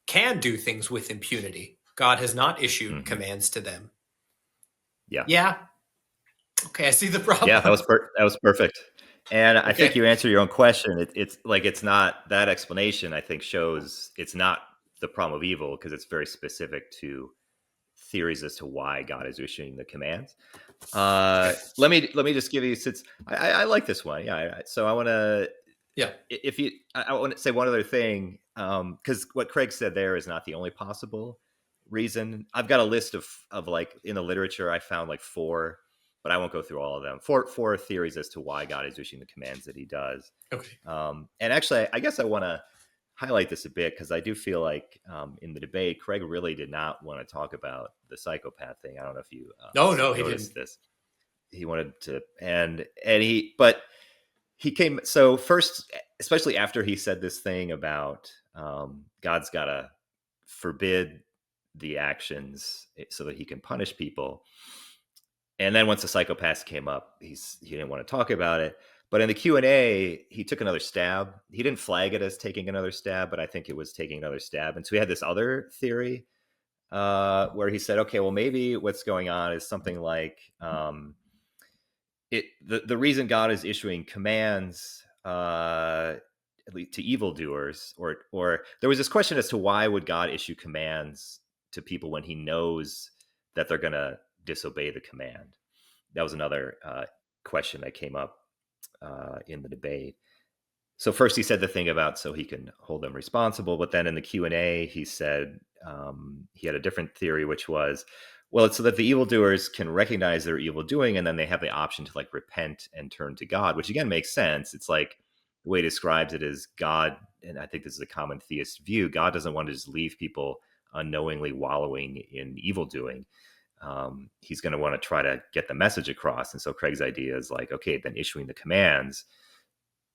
can do things with impunity. God has not issued commands to them. Yeah. Okay, I see the problem. Yeah, that was perfect. And I think you answer your own question. It's not that explanation, I think, shows it's not the problem of evil, because it's very specific to theories as to why God is issuing the commands. Let me just give you, since I like this one. Yeah. So I want to, I want to say one other thing, because what Craig said there is not the only possible reason. I've got a list of like, in the literature, I found like 4, but I won't go through all of them. Four theories as to why God is issuing the commands that he does. Okay. And actually, I guess I want to highlight this a bit, because I do feel like in the debate, Craig really did not want to talk about the psychopath thing. I don't know if you no, he noticed didn't. this. He wanted to, but he came, so first, especially after he said this thing about God's got to forbid the actions so that he can punish people. And then once the psychopaths came up, he didn't want to talk about it. But in the Q&A, he took another stab. He didn't flag it as taking another stab, but I think it was taking another stab. And so he had this other theory where he said, okay, well, maybe what's going on is something like the reason God is issuing commands at least to evildoers, or there was this question as to why would God issue commands to people when he knows that they're going to disobey the command. That was another question that came up in the debate. So first he said the thing about so he can hold them responsible, but then in the Q&A he said he had a different theory, which was, well, it's so that the evildoers can recognize their evil doing, and then they have the option to like repent and turn to God, which again makes sense. It's like the way he describes it is God, and I think this is a common theist view, God doesn't want to just leave people unknowingly wallowing in evil doing. He's going to want to try to get the message across. And so Craig's idea is like, okay, then issuing the commands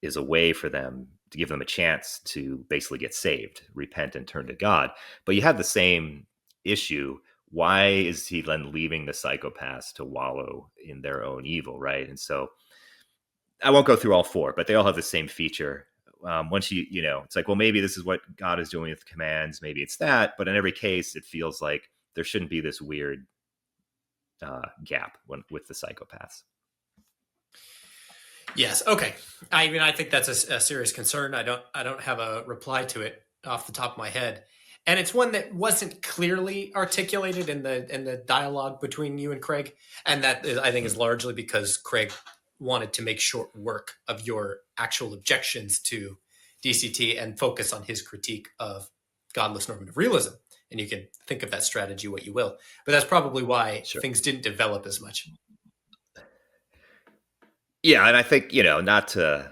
is a way for them to give them a chance to basically get saved, repent and turn to God. But you have the same issue. Why is he then leaving the psychopaths to wallow in their own evil, right? And so I won't go through all 4, but they all have the same feature. Once it's like, well, maybe this is what God is doing with commands. Maybe it's that. But in every case, it feels like there shouldn't be this weird gap with the psychopaths. Yes. Okay. I mean, I think that's a serious concern. I don't have a reply to it off the top of my head, and it's one that wasn't clearly articulated in the dialogue between you and Craig, and that I think is largely because Craig wanted to make short work of your actual objections to DCT and focus on his critique of godless normative realism. And you can think of that strategy what you will, but that's probably why things didn't develop as much. Yeah, and I think not to.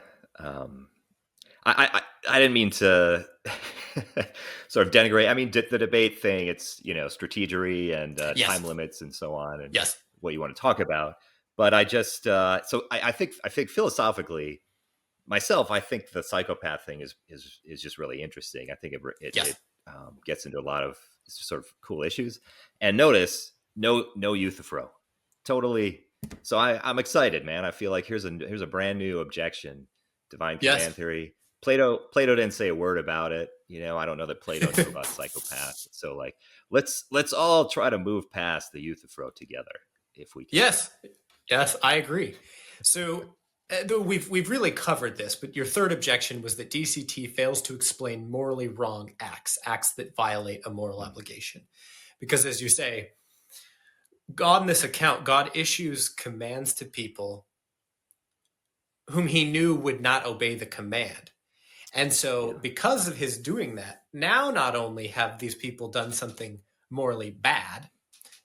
I didn't mean to sort of denigrate. I mean, the debate thing. It's strategery and time limits and so on, and what you want to talk about. But I just so I think philosophically, myself, I think the psychopath thing is just really interesting. I think it gets into a lot of sort of cool issues. And notice no Euthyphro, totally. So I'm excited, man. I feel like here's a brand new objection, divine command theory. Plato didn't say a word about it. I don't know that Plato knew about psychopaths. So like, let's all try to move past the Euthyphro together if we can. Yes, I agree. So we've really covered this, but your third objection was that DCT fails to explain morally wrong acts that violate a moral obligation. Because as you say, God in this account, God issues commands to people whom he knew would not obey the command. And so because of his doing that, now not only have these people done something morally bad,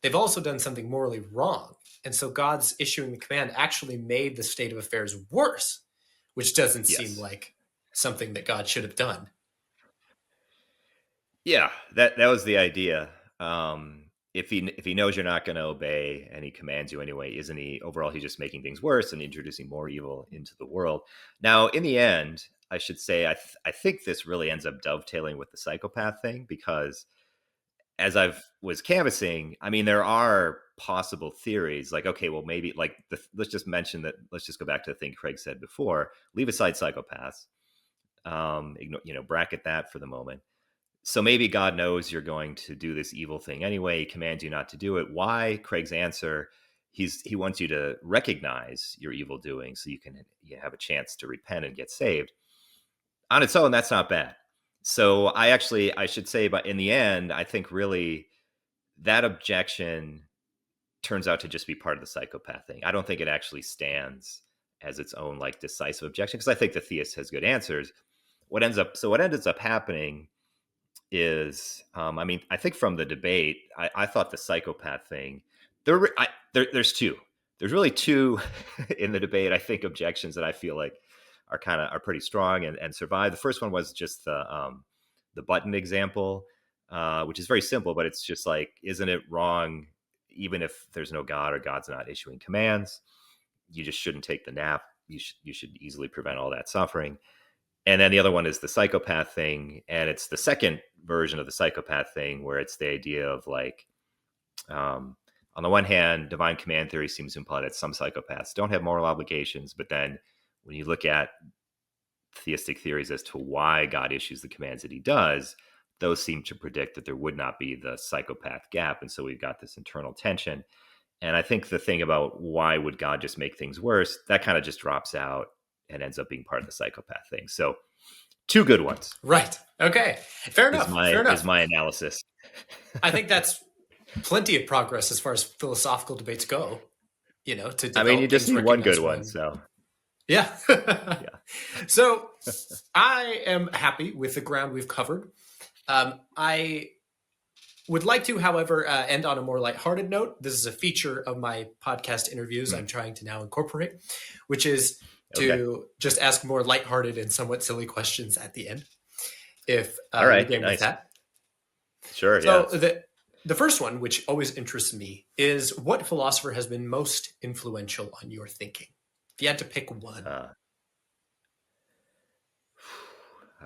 they've also done something morally wrong. And so God's issuing the command actually made the state of affairs worse, which doesn't seem like something that God should have done. Yeah, that was the idea. If he knows you're not going to obey and he commands you anyway, isn't he? Overall, he's just making things worse and introducing more evil into the world. Now, in the end, I should say, I think this really ends up dovetailing with the psychopath thing, because as I've was canvassing, I mean, there are possible theories like, okay, well, maybe like let's just mention that. Let's just go back to the thing Craig said before. Leave aside psychopaths. Bracket that for the moment. So maybe God knows you're going to do this evil thing anyway. He commands you not to do it. Why? Craig's answer, he wants you to recognize your evil doing so you have a chance to repent and get saved. On its own, that's not bad. So I should say, but in the end, I think really that objection turns out to just be part of the psychopath thing. I don't think it actually stands as its own like decisive objection, because I think the theist has good answers. What ends up happening is, I think from the debate, I thought the psychopath thing, there's two. There's really two in the debate, I think, objections that I feel like are pretty strong and survive. The first one was just the button example, which is very simple, but it's just like, isn't it wrong, even if there's no God or God's not issuing commands, you just shouldn't take the nap. You should easily prevent all that suffering. And then the other one is the psychopath thing. And it's the second version of the psychopath thing, where it's the idea of like, on the one hand, divine command theory seems to imply that some psychopaths don't have moral obligations. But then when you look at theistic theories as to why God issues the commands that he does, those seem to predict that there would not be the psychopath gap. And so we've got this internal tension. And I think the thing about why would God just make things worse, that kind of just drops out and ends up being part of the psychopath thing. So two good ones. Right. Okay. Fair enough. Is my analysis. I think that's plenty of progress as far as philosophical debates go, to develop you just need one good one. So yeah. So I am happy with the ground we've covered. I would like to, however, end on a more lighthearted note. This is a feature of my podcast interviews I'm trying to now incorporate, which is to just ask more lighthearted and somewhat silly questions at the end. If all right, you're game nice. with that. Sure. So the first one, which always interests me, is what philosopher has been most influential on your thinking? If you had to pick one. I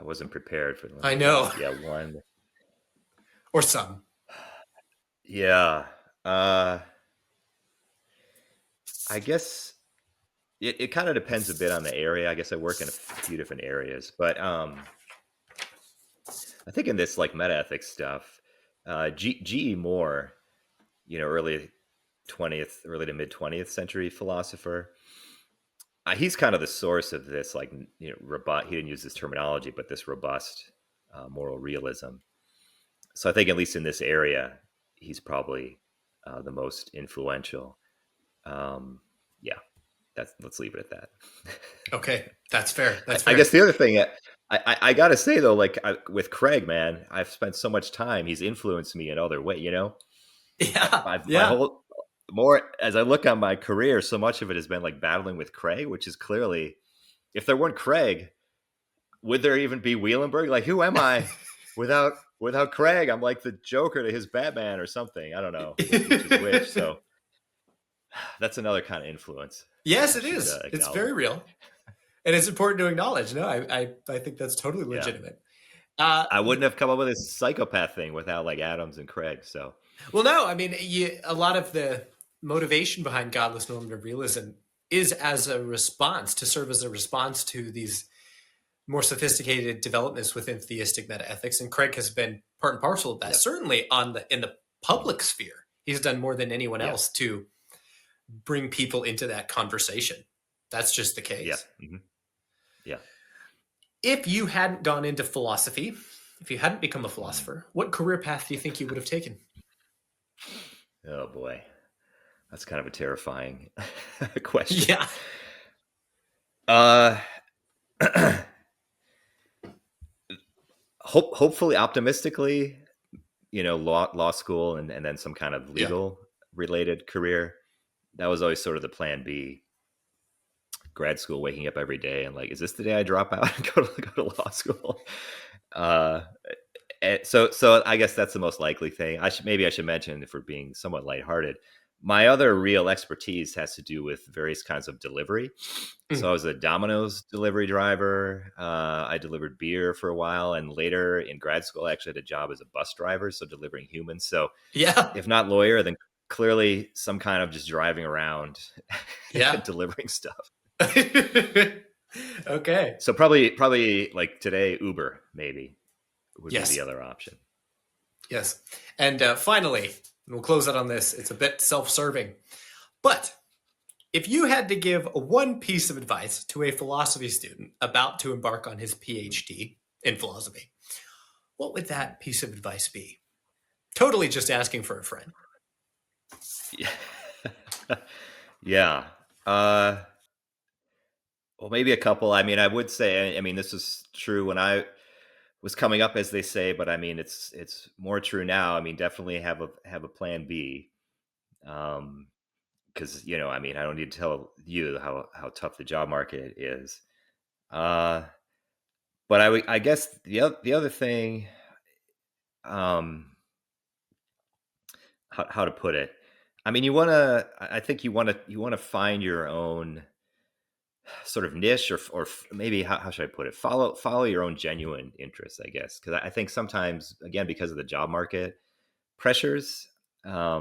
wasn't prepared for that. I know. Yeah, one. Or some. Yeah. I guess it kind of depends a bit on the area. I guess I work in a few different areas, but I think in this like metaethics stuff, G.E. Moore, early to mid 20th century philosopher, he's kind of the source of this, like, he didn't use this terminology, but this robust moral realism. So I think at least in this area, he's probably the most influential. Let's leave it at that. Okay, that's fair. I guess the other thing I got to say though, like with Craig, man, I've spent so much time. He's influenced me in other ways, Yeah. More as I look on my career, so much of it has been like battling with Craig, which is clearly, if there weren't Craig, would there even be Wielenberg? Like, who am I without Craig? I'm like the Joker to his Batman or something. I don't know which is which. So that's another kind of influence. Yes, it is. It's very real. And it's important to acknowledge. No, I think that's totally legitimate. Yeah. I wouldn't have come up with this psychopath thing without like Adams and Craig. So, well, no, I mean, a lot of the motivation behind Godless Normative Realism is to serve as a response to these more sophisticated developments within theistic metaethics. And Craig has been part and parcel of that. Certainly in the public sphere, he's done more than anyone else to bring people into that conversation. That's just the case. Yeah. Mm-hmm. Yeah. If you hadn't gone into philosophy, if you hadn't become a philosopher, what career path do you think you would have taken? Oh boy, that's kind of a terrifying question. Yeah. Hopefully, optimistically, law school and then some kind of legal related career. That was always sort of the plan B. Grad school, waking up every day and like, is this the day I drop out and go to law school? So I guess that's the most likely thing. I should mention, if we're being somewhat lighthearted, My other real expertise has to do with various kinds of delivery. So I was a Domino's delivery driver. I delivered beer for a while, and later in grad school, I actually had a job as a bus driver, so delivering humans. So Yeah. if not lawyer, then clearly some kind of just driving around, Yeah. delivering stuff. Okay. So probably like today, Uber maybe would be the other option. Yes. And finally, we'll close out on this. It's a bit self-serving, but if you had to give one piece of advice to a philosophy student about to embark on his PhD in philosophy, what would that piece of advice be? Totally just asking for a friend. Yeah. Well, maybe a couple. I mean, I would say, I mean, this is true when I was coming up, as they say, but I mean, it's more true now. I mean, definitely have a plan B. Because I mean, I don't need to tell you how tough the job market is. But I guess the other thing, how to put it. I mean, I think you want to find your own sort of niche, or maybe how should I put it? Follow your own genuine interests, I guess. Because I think sometimes, again, because of the job market pressures, I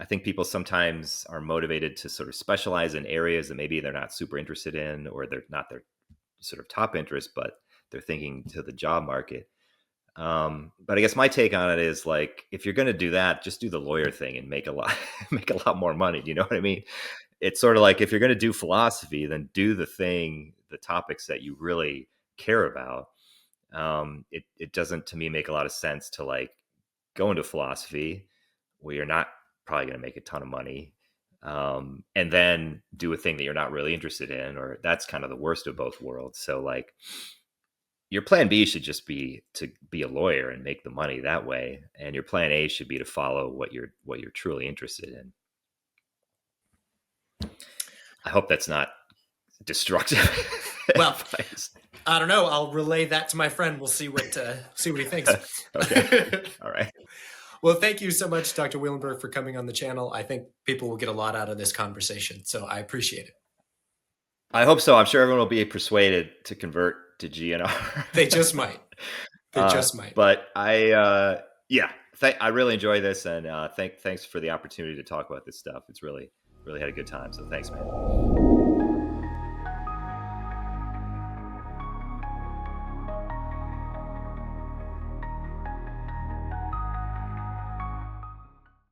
think people sometimes are motivated to sort of specialize in areas that maybe they're not super interested in, or they're not their sort of top interest, but they're thinking to the job market. But I guess my take on it is, like, if you're going to do that, just do the lawyer thing and make a lot more money. Do you know what I mean? It's sort of like, if you're going to do philosophy, then do the topics that you really care about. It doesn't, to me, make a lot of sense to like go into philosophy where you're not probably going to make a ton of money, and then do a thing that you're not really interested in, or that's kind of the worst of both worlds. So like, your plan B should just be to be a lawyer and make the money that way, and your plan A should be to follow what you're truly interested in. I hope that's not destructive. Well, I don't know. I'll relay that to my friend. We'll see what he thinks. Okay. All right. Well, thank you so much, Dr. Wielenberg, for coming on the channel. I think people will get a lot out of this conversation, so I appreciate it. I hope so. I'm sure everyone will be persuaded to convert to GNR. They just might. But I really enjoy this, and thanks for the opportunity to talk about this stuff. It's really had a good time. So thanks, man.